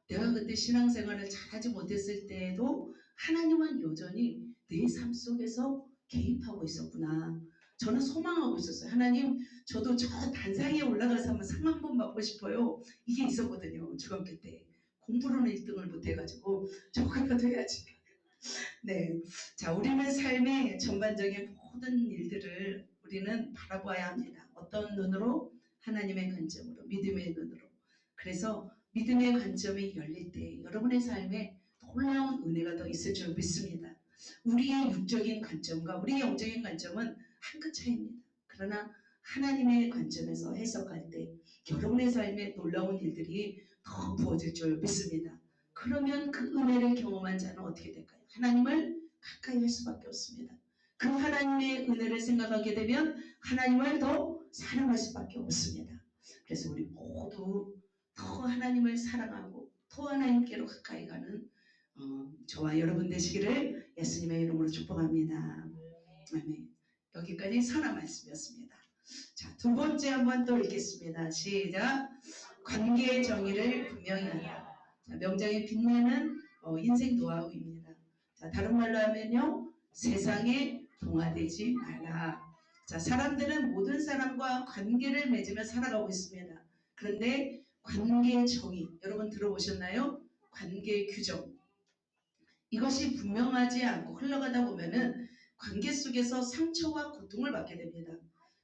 내가 그때 신앙생활을 잘하지 못했을 때에도 하나님은 여전히 내 삶 속에서 개입하고 있었구나. 저는 소망하고 있었어요. 하나님, 저도 저 단상에 올라가서 한번 상 한 번 받고 싶어요. 이게 있었거든요. 중학교 때. 공부로는 1등을 못해가지고 저거라도 해야지. 네. 자, 우리는 삶의 전반적인 모든 일들을 우리는 바라봐야 합니다. 어떤 눈으로? 하나님의 관점으로, 믿음의 눈으로. 그래서 믿음의 관점이 열릴 때 여러분의 삶에 놀라운 은혜가 더 있을 줄 믿습니다. 우리의 육적인 관점과 우리의 영적인 관점은 한 끗 차이입니다. 그러나 하나님의 관점에서 해석할 때 여러분의 삶에 놀라운 일들이 더 부어질 줄 믿습니다. 그러면 그 은혜를 경험한 자는 어떻게 될까요? 하나님을 가까이 할 수밖에 없습니다. 그 하나님의 은혜를 생각하게 되면 하나님을 더 사랑할 수밖에 없습니다. 그래서 우리 모두 더 하나님을 사랑하고 더 하나님께로 가까이 가는 저와 여러분 되시기를 예수님의 이름으로 축복합니다. 아멘. 여기까지 선한 말씀이었습니다. 자, 두 번째 한번 또 읽겠습니다. 시작. 관계의 정의를 분명히 하라. 자, 명장의 빛나는 인생 노하우입니다. 자, 다른 말로 하면요, 세상에 동화되지 말라. 자, 사람들은 모든 사람과 관계를 맺으며 살아가고 있습니다. 그런데 관계의 정의, 여러분 들어보셨나요? 관계의 규정. 이것이 분명하지 않고 흘러가다 보면은 관계 속에서 상처와 고통을 받게 됩니다.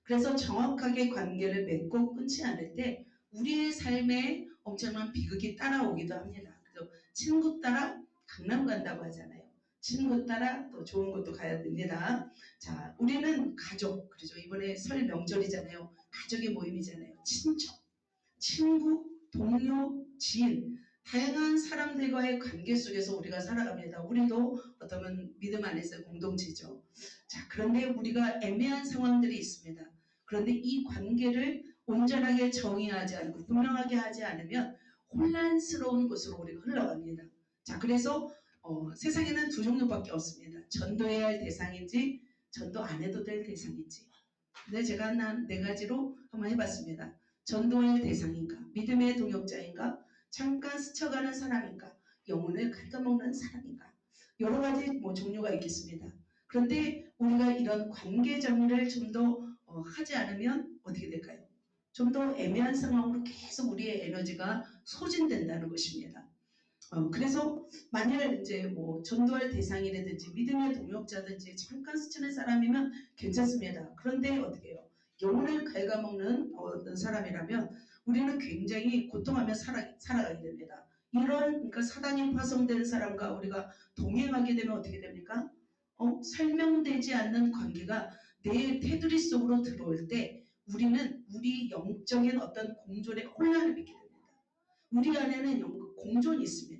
그래서 정확하게 관계를 맺고 끊지 않을 때 우리의 삶에 엄청난 비극이 따라오기도 합니다. 그래서 친구 따라 강남 간다고 하잖아요. 친구 따라 또 좋은 곳도 가야 됩니다. 자, 우리는 가족, 그렇죠. 이번에 설 명절이잖아요. 가족의 모임이잖아요. 친척, 친구, 동료, 지인, 다양한 사람들과의 관계 속에서 우리가 살아갑니다. 우리도 어쩌면 믿음 안에서의 공동체죠. 자, 그런데 우리가 애매한 상황들이 있습니다. 그런데 이 관계를 온전하게 정의하지 않고 분명하게 하지 않으면 혼란스러운 곳으로 우리가 흘러갑니다. 자, 그래서 세상에는 두 종류밖에 없습니다. 전도해야 할 대상인지 전도 안 해도 될 대상인지. 근데 제가 한 네 가지로 한번 해봤습니다. 전도할 대상인가? 믿음의 동역자인가? 잠깐 스쳐가는 사람인가? 영혼을 갉아먹는 사람인가? 여러 가지 종류가 있겠습니다. 그런데 우리가 이런 관계 정리를 좀 더 하지 않으면 어떻게 될까요? 좀 더 애매한 상황으로 계속 우리의 에너지가 소진된다는 것입니다. 그래서 만일 이제 전도할 대상이라든지 믿음의 동역자든지 잠깐 스치는 사람이면 괜찮습니다. 그런데 어떻게 해요? 영혼을 갉아먹는 어떤 사람이라면 우리는 굉장히 고통하며 살아가게 됩니다. 그러니까 사단이 파송된 사람과 우리가 동행하게 되면 어떻게 됩니까? 설명되지 않는 관계가 내 테두리 속으로 들어올 때 우리는 우리 영적인 어떤 공존의 혼란을 빚게 됩니다. 우리 안에는 공존이 있습니다.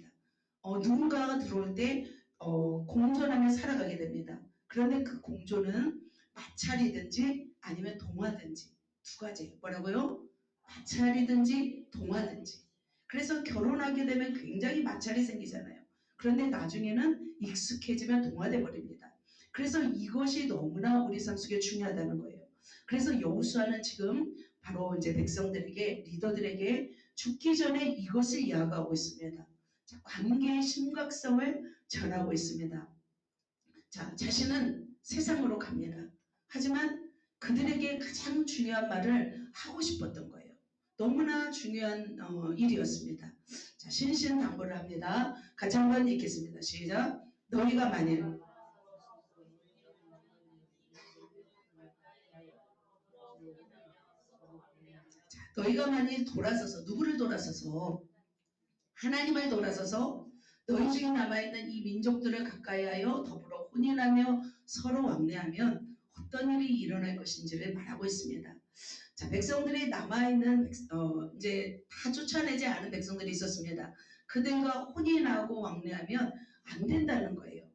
누군가가 들어올 때 공존하며 살아가게 됩니다. 그런데 그 공존은 마찰이든지 아니면 동화든지 두 가지. 뭐라고요? 마찰이든지 동화든지. 그래서 결혼하게 되면 굉장히 마찰이 생기잖아요. 그런데 나중에는 익숙해지면 동화돼 버립니다. 그래서 이것이 너무나 우리 삶 속에 중요하다는 거예요. 그래서 여호수아는 지금 바로 이제 백성들에게 리더들에게 죽기 전에 이것을 이야기하고 있습니다. 자, 관계의 심각성을 전하고 있습니다. 자, 자신은 세상으로 갑니다. 하지만 그들에게 가장 중요한 말을 하고 싶었던 거예요. 너무나 중요한 일이었습니다. 자, 신신당부를 합니다. 같이 한번 읽겠습니다. 시작. 너희가 만일 너희가 만일 돌아서서 누구를 돌아서서 하나님을 돌아서서 너희 중에 남아있는 이 민족들을 가까이하여 더불어 혼인하며 서로 왕래하면 어떤 일이 일어날 것인지를 말하고 있습니다. 자, 백성들이 남아있는 이제 다 쫓아내지 않은 백성들이 있었습니다. 그들과 혼인하고 왕래하면 안 된다는 거예요.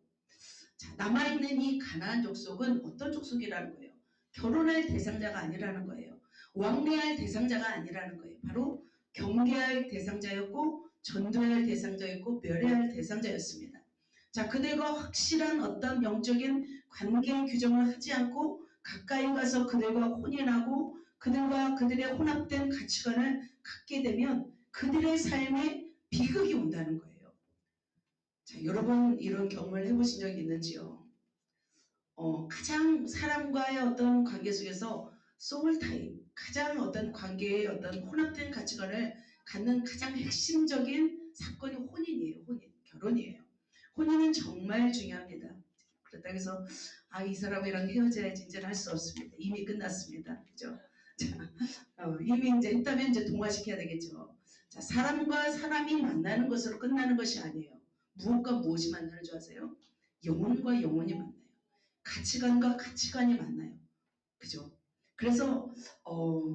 자, 남아있는 이 가나안 족속은 어떤 족속이라는 거예요? 결혼할 대상자가 아니라는 거예요. 왕래할 대상자가 아니라는 거예요. 바로 경계할 대상자였고 전도할 대상자였고 멸해할 대상자였습니다. 자, 그들과 확실한 어떤 영적인 관계 규정을 하지 않고 가까이 가서 그들과 혼인하고 그들과 그들의 혼합된 가치관을 갖게 되면 그들의 삶에 비극이 온다는 거예요. 자, 여러분 이런 경험을 해보신 적이 있는지요? 가장 사람과의 어떤 관계 속에서 소울타임, 가장 어떤 관계의 어떤 혼합된 가치관을 갖는 가장 핵심적인 사건이 혼인이에요. 결혼이에요. 혼인은 정말 중요합니다. 그렇다고 해서 이 사람이랑 헤어져야지 이제는 할 수 없습니다. 이미 끝났습니다. 그죠? 자, 이미 이제 했다면 이제 동화시켜야 되겠죠. 자, 사람과 사람이 만나는 것으로 끝나는 것이 아니에요. 무엇과 무엇이 만나는 줄 아세요? 영혼과 영혼이 만나요. 가치관과 가치관이 만나요. 그죠? 그래서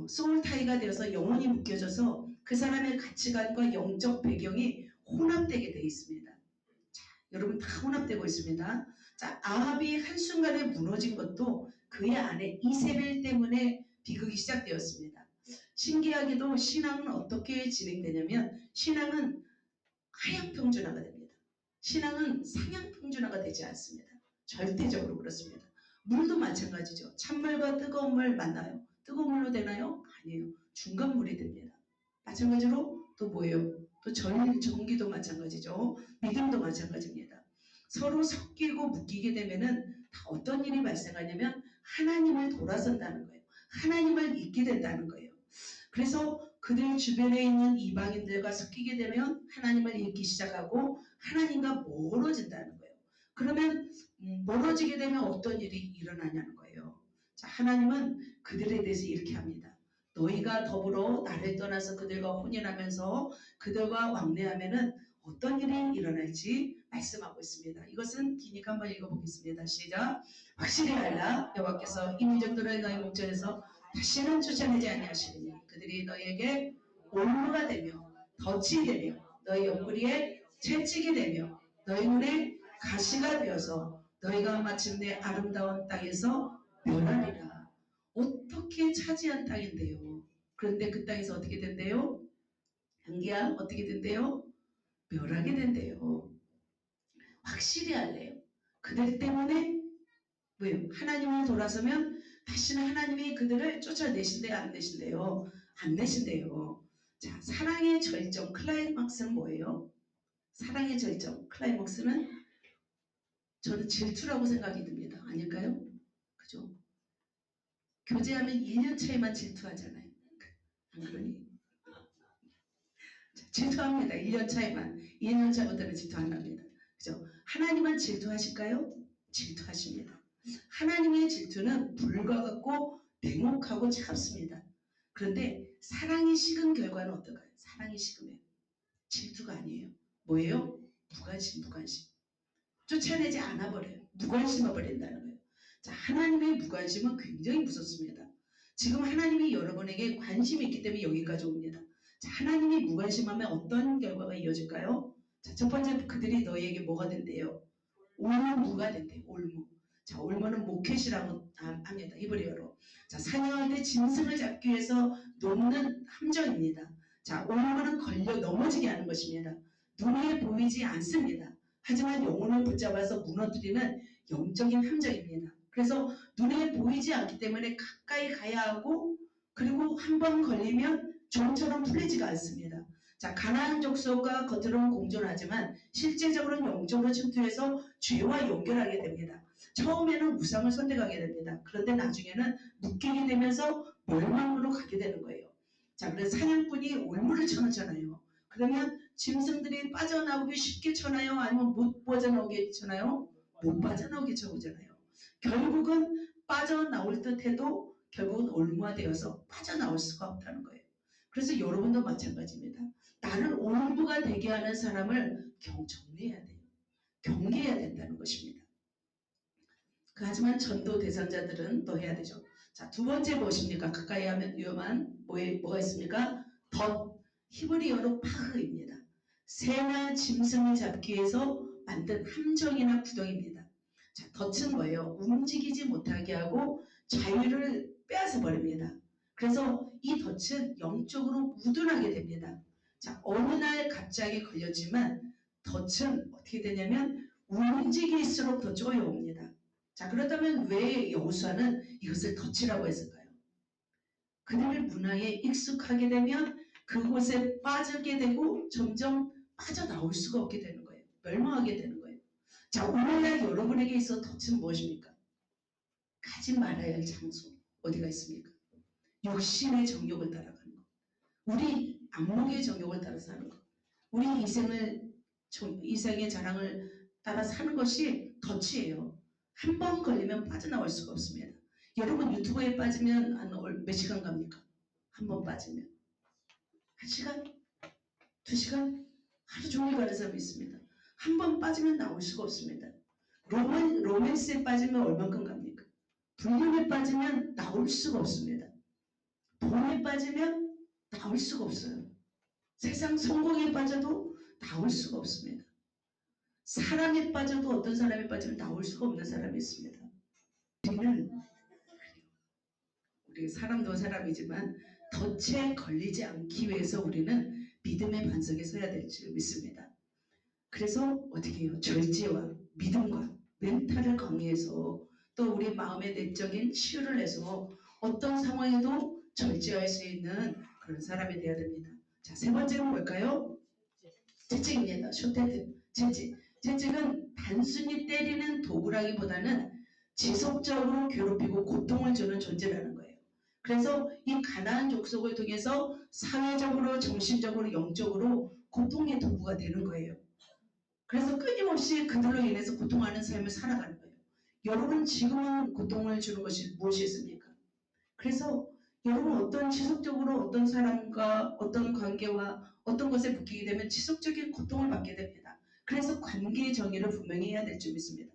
소울타이가 되어서 영혼이 묶여져서 그 사람의 가치관과 영적 배경이 혼합되게 되어 있습니다. 자, 여러분 다 혼합되고 있습니다. 자, 아합이 한순간에 무너진 것도 그의 아내 이세벨 때문에 비극이 시작되었습니다. 신기하게도 신앙은 어떻게 진행되냐면 신앙은 하향평준화가 됩니다. 신앙은 상향평준화가 되지 않습니다. 절대적으로 그렇습니다. 물도 마찬가지죠. 찬물과 뜨거운 물 만나요. 뜨거운 물로 되나요? 아니에요. 중간물이 됩니다. 마찬가지로 또 뭐예요? 또 전기도 마찬가지죠. 믿음도 마찬가지입니다. 서로 섞이고 묶이게 되면은 다 어떤 일이 발생하냐면 하나님을 돌아선다는 거예요. 하나님을 잊게 된다는 거예요. 그래서 그들 주변에 있는 이방인들과 섞이게 되면 하나님을 잊기 시작하고 하나님과 멀어진다는 거예요. 그러면 멀어지게 되면 어떤 일이 일어나냐는 거예요. 자, 하나님은 그들에 대해서 이렇게 합니다. 너희가 더불어 나를 떠나서 그들과 혼인하면서 그들과 왕래하면은 어떤 일이 일어날지 말씀하고 있습니다. 이것은 기니까 한번 읽어보겠습니다. 시작. 확실히 알라. 여호와께서 이 민족들을 너희 목전에서 다시는 쫓아내지 아니하시리니 그들이 너희에게 올무가 되며 덫이 되며 너희 옆구리에 채찍이 되며 너희 눈에 가시가 되어서 너희가 마침내 아름다운 땅에서 멸하리라. 어떻게 차지한 땅인데요. 그런데 그 땅에서 어떻게 된대요? 한기야 어떻게 된대요? 멸하게 된대요. 확실히 알래요. 그들 때문에 왜요? 하나님을 돌아서면 다시는 하나님이 그들을 쫓아내신대요? 안 내신대요? 안 내신대요. 자, 사랑의 절정 클라이막스는 뭐예요? 사랑의 절정 클라이막스는 저는 질투라고 생각이 듭니다. 아닐까요? 그죠? 교제하면 1년 차이만 질투하잖아요. 안 그러니? 질투합니다. 1년 차이만. 2년 차부터는 질투 안 합니다. 그죠? 하나님은 질투하실까요? 질투하십니다. 하나님의 질투는 불과 같고 냉혹하고 차갑습니다. 그런데 사랑이 식은 결과는 어떨까요? 사랑이 식으면 질투가 아니에요. 뭐예요? 무관심, 무관심. 쫓아내지 않아 버려요. 무관심해 버린다는 거예요. 자, 하나님의 무관심은 굉장히 무섭습니다. 지금 하나님이 여러분에게 관심이 있기 때문에 여기까지 옵니다. 자, 하나님이 무관심하면 어떤 결과가 이어질까요? 자, 첫 번째 그들이 너희에게 뭐가 된대요? 올무가 된대요. 올무. 자, 올무는 모켓이라고 합니다. 히브리어로. 자, 사냥할 때 짐승을 잡기 위해서 놓는 함정입니다. 자, 올무는 걸려 넘어지게 하는 것입니다. 눈에 보이지 않습니다. 하지만 영혼을 붙잡아서 무너뜨리는 영적인 함정입니다. 그래서 눈에 보이지 않기 때문에 가까이 가야 하고 그리고 한 번 걸리면 좀처럼 풀리지가 않습니다. 자, 가나안 족속과 겉으로는 공존하지만 실제적으로는 영적으로 침투해서 죄와 연결하게 됩니다. 처음에는 우상을 선택하게 됩니다. 그런데 나중에는 묶이게 되면서 멸망으로 가게 되는 거예요. 자, 그래서 사냥꾼이 올무를 쳐놓잖아요. 그러면 짐승들이 빠져나오기 쉽게 쳐나요? 아니면 못 빠져나오게 쳐나요? 못 빠져나오게 쳐보잖아요. 결국은 빠져나올 듯 해도 결국은 올무화되어서 빠져나올 수가 없다는 거예요. 그래서 여러분도 마찬가지입니다. 나를 올무가 되게 하는 사람을 정리해야 돼요. 경계해야 된다는 것입니다. 하지만 전도 대상자들은 또 해야 되죠. 자, 두 번째 무엇입니까? 가까이 하면 위험한 뭐가 있습니까? 덫, 히브리어로 파흐입니다. 새나 짐승을 잡기 위해서 만든 함정이나 구덩입니다. 자, 덫은 뭐예요? 움직이지 못하게 하고 자유를 빼앗아 버립니다. 그래서 이 덫은 영적으로 우둔하게 됩니다. 자, 어느 날 갑자기 걸렸지만 덫은 어떻게 되냐면 움직일수록 더 쪼여옵니다. 자, 그렇다면 왜 여호수아는 이것을 덫이라고 했을까요? 그들의 문화에 익숙하게 되면 그곳에 빠지게 되고 점점 빠져나올 수가 없게 되는 거예요. 멸망하게 되는 거예요. 자, 오늘날 여러분에게 있어 덫은 무엇입니까? 가지 말아야 할 장소 어디가 있습니까? 욕심의 정욕을 따라가는 것. 우리 안목의 정욕을 따라 사는 것. 우리 이생의 자랑을 따라 사는 것이 덫이에요. 한 번 걸리면 빠져나올 수가 없습니다. 여러분 유튜브에 빠지면 몇 시간 갑니까? 한 번 빠지면. 1시간? 2시간? 하루 종일 가는 사람이 있습니다. 한 번 빠지면 나올 수가 없습니다. 로맨스에 빠지면 얼만큼 갑니까? 불륜에 빠지면 나올 수가 없습니다. 돈에 빠지면 나올 수가 없어요. 세상 성공에 빠져도 나올 수가 없습니다. 사람에 빠져도 어떤 사람에 빠지면 나올 수가 없는 사람이 있습니다. 우리 사람도 사람이지만 덫에 걸리지 않기 위해서 우리는 믿음의 반석에 서야 될 줄 믿습니다. 그래서 어떻게 해요? 절제와 믿음과 멘탈을 강의해서 또 우리 마음의 내적인 치유를 해서 어떤 상황에도 절제할 수 있는 그런 사람이 되어야 됩니다. 자, 세 번째는 뭘까요? 채찍입니다. 쇼테드. 채찍. 채찍은 단순히 때리는 도구라기보다는 지속적으로 괴롭히고 고통을 주는 존재라는 거예요. 그래서 이 가나안 족속을 통해서 사회적으로, 정신적으로, 영적으로 고통의 도구가 되는 거예요. 그래서 끊임없이 그들로 인해서 고통하는 삶을 살아가는 거예요. 여러분 지금은 고통을 주는 것이 무엇이겠습니까? 그래서 여러분 어떤 지속적으로 어떤 사람과 어떤 관계와 어떤 것에 묶이게 되면 지속적인 고통을 받게 됩니다. 그래서 관계의 정의를 분명히 해야 될 줄 믿습니다.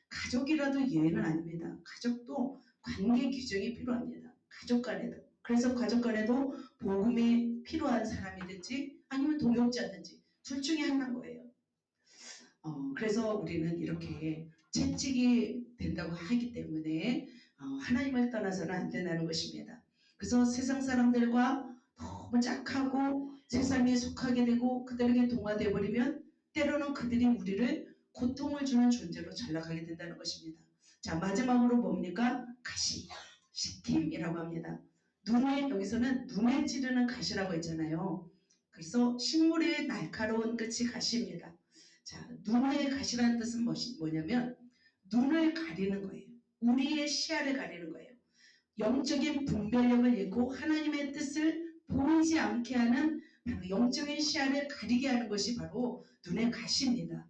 가족이라도 예외는 아닙니다. 가족도 관계 규정이 필요합니다. 가족 간에도. 그래서 가족 간에도 복음이 필요한 사람이든지 아니면 동역자든지 둘 중에 하나인 거예요. 그래서 우리는 이렇게 채찍이 된다고 하기 때문에 하나님을 떠나서는 안 된다는 것입니다. 그래서 세상 사람들과 너무 짝하고 세상에 속하게 되고 그들에게 동화되어 버리면 때로는 그들이 우리를 고통을 주는 존재로 전락하게 된다는 것입니다. 자, 마지막으로 뭡니까? 가시, 시킴이라고 합니다. 눈에, 여기서는 눈에 찌르는 가시라고 했잖아요. 그래서 식물의 날카로운 끝이 가시입니다. 자, 눈의 가시라는 뜻은 뭐냐면 눈을 가리는 거예요. 우리의 시야를 가리는 거예요. 영적인 분별력을 잃고 하나님의 뜻을 보이지 않게 하는 바로 영적인 시야를 가리게 하는 것이 바로 눈의 가시입니다.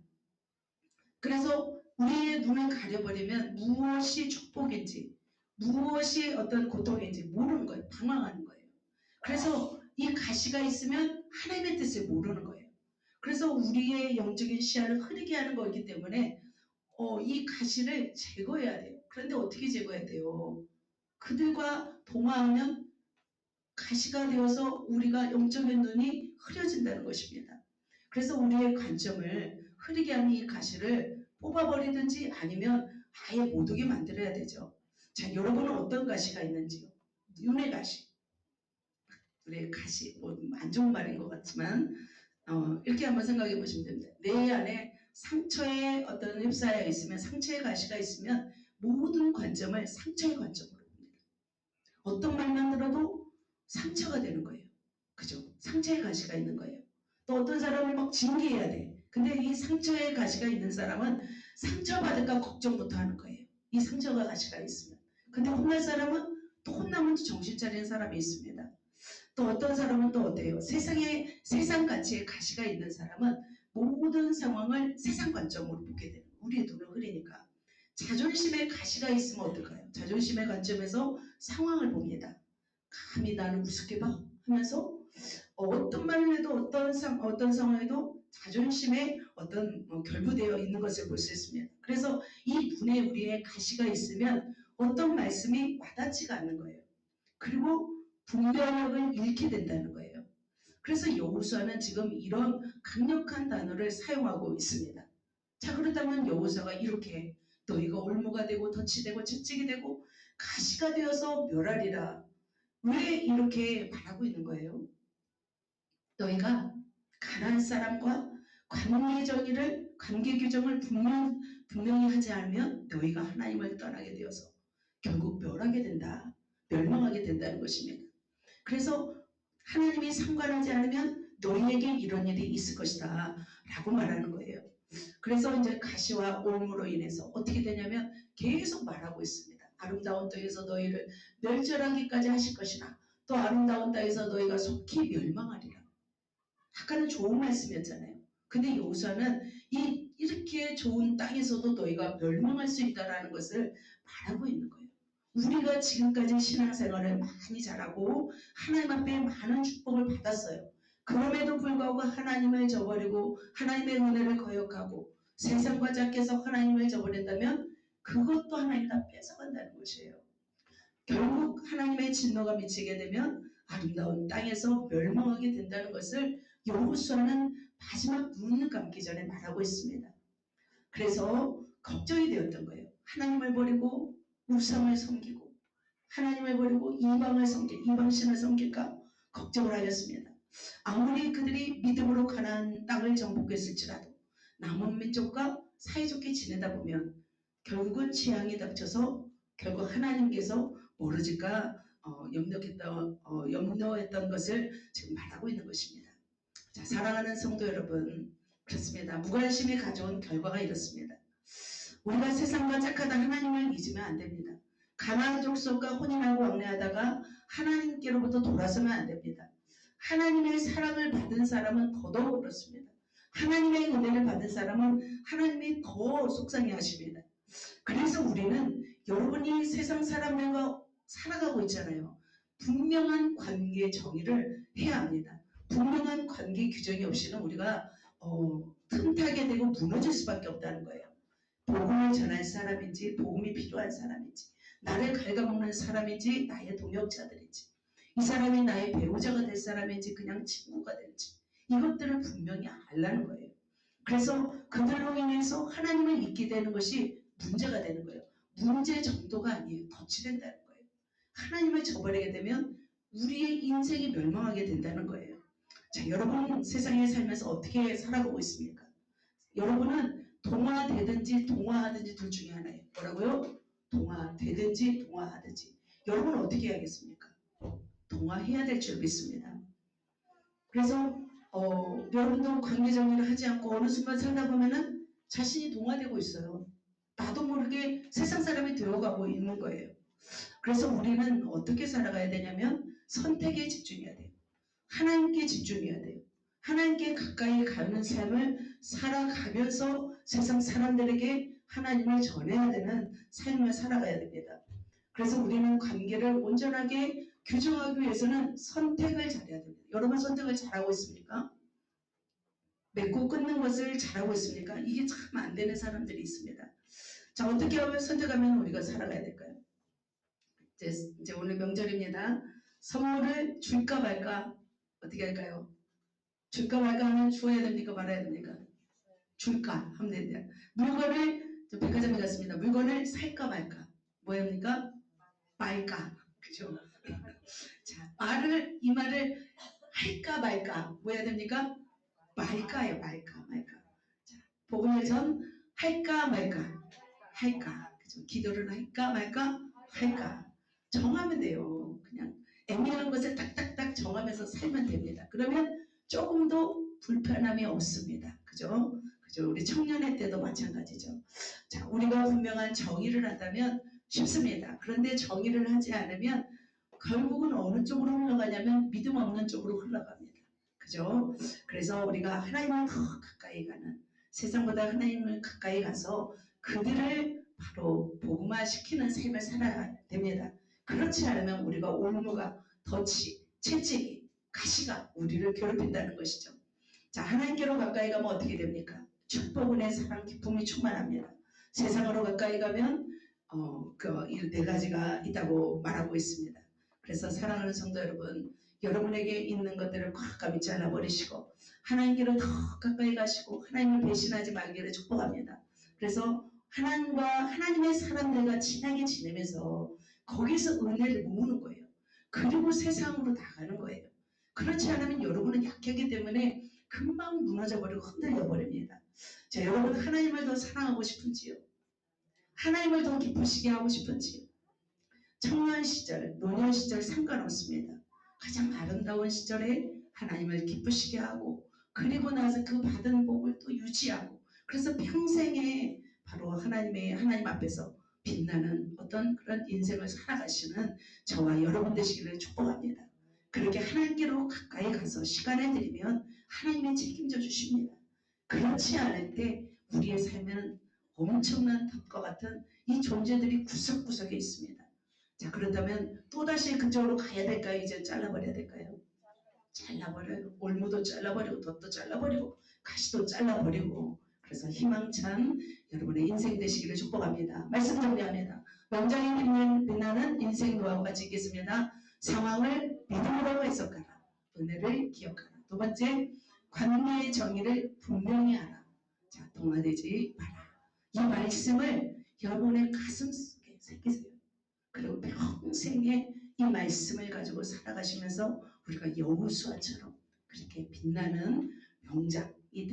그래서 우리의 눈을 가려버리면 무엇이 축복인지 무엇이 어떤 고통인지 모르는 거예요. 방황하는 거예요. 그래서 이 가시가 있으면 하나님의 뜻을 모르는 거예요. 그래서 우리의 영적인 시야를 흐리게 하는 거기 때문에 이 가시를 제거해야 돼요. 그런데 어떻게 제거해야 돼요? 그들과 동화하면 가시가 되어서 우리가 영적인 눈이 흐려진다는 것입니다. 그래서 우리의 관점을 흐리게 하는 이 가시를 뽑아버리든지 아니면 아예 못 오게 만들어야 되죠. 자, 여러분은 어떤 가시가 있는지요? 눈의 가시. 우리의 가시, 뭐 안 좋은 말인 것 같지만 이렇게 한번 생각해 보시면 됩니다. 내 안에 상처에 어떤 휩싸여 있으면 상처의 가시가 있으면 모든 관점을 상처의 관점으로 봅니다. 어떤 말만 들어도 상처가 되는 거예요. 그죠? 상처의 가시가 있는 거예요. 또 어떤 사람을 막 징계해야 돼. 근데 이 상처의 가시가 있는 사람은 상처받을까 걱정부터 하는 거예요. 이 상처가 가시가 있으면. 근데 혼날 사람은 또 혼나면 또 정신 차리는 사람이 있습니다. 또 어떤 사람은 또 어때요? 세상 가치에 가시가 있는 사람은 모든 상황을 세상 관점으로 보게 되는 거예요. 우리의 눈을 흐리니까. 자존심에 가시가 있으면 어떨까요? 자존심의 관점에서 상황을 봅니다. 감히 나는 우습게 봐? 하면서 어떤 말을 해도 어떤 상황에도 자존심에 어떤 결부되어 있는 것을 볼 수 있습니다. 그래서 이 눈에 우리의 가시가 있으면 어떤 말씀이 와닿지가 않는 거예요. 그리고 분별력을 잃게 된다는 거예요. 그래서 여호수아는 지금 이런 강력한 단어를 사용하고 있습니다. 자, 그렇다면 여호수아가 이렇게 너희가 올무가 되고 덫이 되고 채찍이 되고 가시가 되어서 멸하리라. 왜 이렇게 말하고 있는 거예요? 너희가 가난한 사람과 관계 규정을 분명히 하지 않으면 너희가 하나님을 떠나게 되어서 결국 멸하게 된다. 멸망하게 된다는 것입니다. 그래서 하나님이 상관하지 않으면 너희에게 이런 일이 있을 것이다 라고 말하는 거예요. 그래서 이제 가시와 올무로 인해서 어떻게 되냐면 계속 말하고 있습니다. 아름다운 땅에서 너희를 멸절하기까지 하실 것이나 또 아름다운 땅에서 너희가 속히 멸망하리라. 아까는 좋은 말씀이었잖아요. 근데 여호수아는 이렇게 좋은 땅에서도 너희가 멸망할 수 있다는 것을 말하고 있는 거예요. 우리가 지금까지 신앙생활을 많이 잘하고 하나님 앞에 많은 축복을 받았어요. 그럼에도 불구하고 하나님을 저버리고 하나님의 은혜를 거역하고 세상과 짝해서 하나님을 저버린다면 그것도 하나님 다 뺏어간다는 것이에요. 결국 하나님의 진노가 미치게 되면 아름다운 땅에서 멸망하게 된다는 것을 여호수아는 마지막 눈을 감기 전에 말하고 있습니다. 그래서 걱정이 되었던 거예요. 하나님을 버리고 우상을 섬기고 하나님을 버리고 이방신을 섬길까 걱정을 하였습니다. 아무리 그들이 믿음으로 가나안 땅을 정복했을지라도 남은 민족과 사이좋게 지내다 보면 결국은 재앙이 닥쳐서 결국 하나님께서 멀어질까 염려했던 것을 지금 말하고 있는 것입니다. 자, 사랑하는 성도 여러분, 그렇습니다. 무관심이 가져온 결과가 이렇습니다. 우리가 세상과 짝하다 하나님을 잊으면 안 됩니다. 가나안 족속과 혼인하고 왕래하다가 하나님께로부터 돌아서면 안 됩니다. 하나님의 사랑을 받은 사람은 더더욱 그렇습니다. 하나님의 은혜를 받은 사람은 하나님이 더 속상해 하십니다. 그래서 우리는 여러분이 세상 사람들과 살아가고 있잖아요. 분명한 관계 정의를 해야 합니다. 분명한 관계 규정이 없이는 우리가 틈타게 되고 무너질 수밖에 없다는 거예요. 복음을 전할 사람인지 복음이 필요한 사람인지 나를 갉아먹는 사람인지 나의 동역자들인지 이 사람이 나의 배우자가 될 사람인지 그냥 친구가 될지 이것들을 분명히 알라는 거예요. 그래서 그들로 인해서 하나님을 잊게 되는 것이 문제가 되는 거예요. 문제 정도가 아니에요. 덫이 된다는 거예요. 하나님을 저버리게 되면 우리의 인생이 멸망하게 된다는 거예요. 자, 여러분 세상에 살면서 어떻게 살아가고 있습니까? 여러분은 동화되든지 동화하든지 둘 중에 하나예요. 뭐라고요? 동화되든지 동화하든지. 여러분은 어떻게 해야겠습니까? 동화해야 될 줄 믿습니다. 그래서 여러분도 관계정리를 하지 않고 어느 순간 살다 보면은 자신이 동화되고 있어요. 나도 모르게 세상 사람이 되어가고 있는 거예요. 그래서 우리는 어떻게 살아가야 되냐면 선택에 집중해야 돼요. 하나님께 집중해야 돼요. 하나님께 가까이 가는 삶을 살아가면서 세상 사람들에게 하나님을 전해야 되는 삶을 살아가야 됩니다. 그래서 우리는 관계를 온전하게 규정하기 위해서는 선택을 잘해야 됩니다. 여러분 선택을 잘하고 있습니까? 맺고 끊는 것을 잘하고 있습니까? 이게 참 안 되는 사람들이 있습니다. 자, 어떻게 하면 선택하면 우리가 살아가야 될까요? 이제 오늘 명절입니다. 선물을 줄까 말까 어떻게 할까요? 줄까 말까 하면 주어야 됩니까? 말아야 됩니까? 줄까 하면 됩니다. 물건을 백화점에 갔습니다. 물건을 살까 말까 뭐 합니까? 말까. 그죠? 자, 이 말을 할까 말까 뭐 해야 됩니까? 말까요. 말까. 자, 복음의 전 할까 말까. 그죠? 기도를 할까 말까. 정하면 돼요. 그냥 애매한 것을 딱딱딱 정하면서 살면 됩니다. 그러면 조금 더 불편함이 없습니다. 그죠? 우리 청년회 때도 마찬가지죠. 자, 우리가 분명한 정의를 한다면 쉽습니다. 그런데 정의를 하지 않으면 결국은 어느 쪽으로 흘러가냐면 믿음 없는 쪽으로 흘러갑니다. 그죠? 그래서 우리가 하나님을 더 가까이 가는 세상보다 하나님을 가까이 가서 그들을 바로 복음화시키는 삶을 살아야 됩니다. 그렇지 않으면 우리가 올무가 덫이 채찍이 가시가 우리를 괴롭힌다는 것이죠. 자, 하나님께로 가까이 가면 어떻게 됩니까? 축복, 은혜, 사랑, 기쁨이 충만합니다. 세상으로 가까이 가면 이 네 가지가 있다고 말하고 있습니다. 그래서 사랑하는 성도 여러분, 여러분에게 있는 것들을 꽉감히 잘라버리시고 하나님께로 더 가까이 가시고 하나님을 배신하지 말기를 축복합니다. 그래서 하나님과 하나님의 사람들과 친하게 지내면서 거기서 은혜를 모으는 거예요. 그리고 세상으로 나가는 거예요. 그렇지 않으면 여러분은 약하기 때문에 금방 무너져버리고 흔들려 버립니다. 자, 여러분 하나님을 더 사랑하고 싶은지요? 하나님을 더 기쁘시게 하고 싶은지요? 청년 시절, 노년 시절 상관없습니다. 가장 아름다운 시절에 하나님을 기쁘시게 하고 그리고 나서 그 받은 복을 또 유지하고 그래서 평생에 바로 하나님 앞에서 빛나는 어떤 그런 인생을 살아가시는 저와 여러분 되시기를 축복합니다. 그렇게 하나님께로 가까이 가서 시간을 들이면 하나님이 책임져 주십니다. 그렇지 않을 때 우리의 삶에는 엄청난 덫과 같은 이 존재들이 구석구석에 있습니다. 자, 그렇다면 또다시 그쪽으로 가야 될까요? 이제 잘라버려야 될까요? 잘라버려요. 올무도 잘라버리고 덫도 잘라버리고 가시도 잘라버리고 그래서 희망찬 여러분의 인생 되시기를 축복합니다. 말씀 정리합니다. 명장에 빛나는 인생 노하우 같이 읽겠습니다. 상황을 믿음으로 해석하라. 은혜를 기억하라. 두 번째, 관계의 정의를 분명히 하라. 자, 동화되지 마라. 이 말씀을 여러분의 가슴 속에 새기세요. 그리고 평생에 이 말씀을 가지고 살아가시면서 우리가 여호수아처럼 그렇게 빛나는 병장이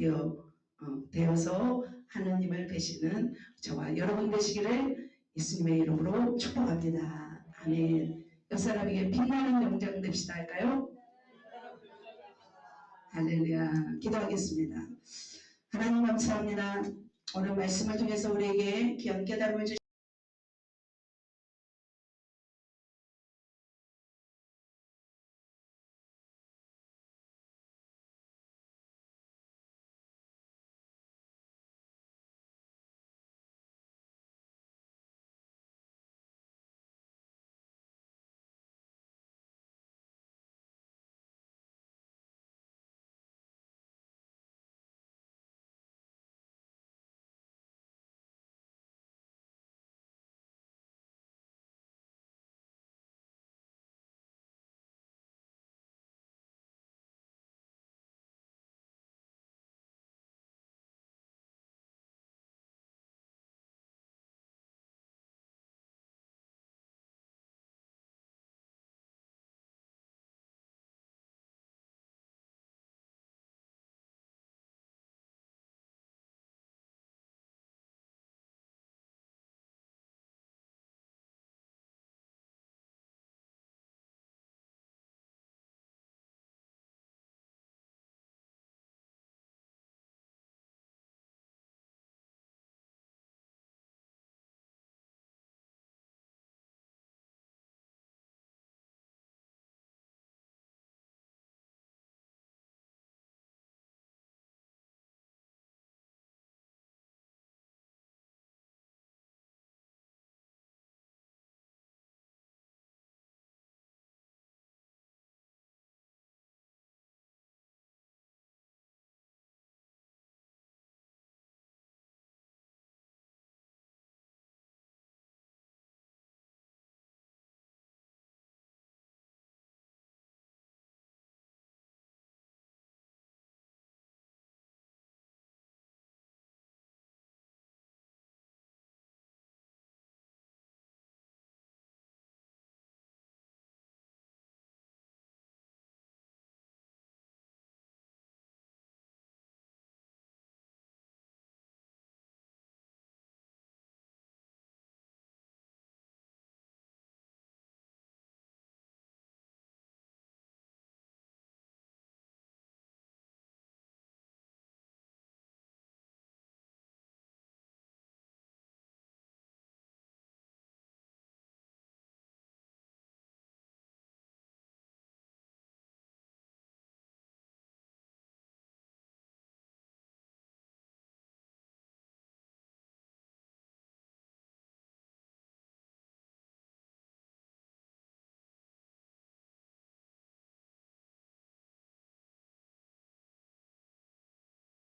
되어서 하느님을 뵈시는 저와 여러분 되시기를 예수님의 이름으로 축복합니다. 아멘. 옆 사람에게 빛나는 명장 됩시다 할까요? 할렐루야. 기도하겠습니다. 하나님 감사합니다. 오늘 말씀을 통해서 우리에게 귀한 깨달음을 주시고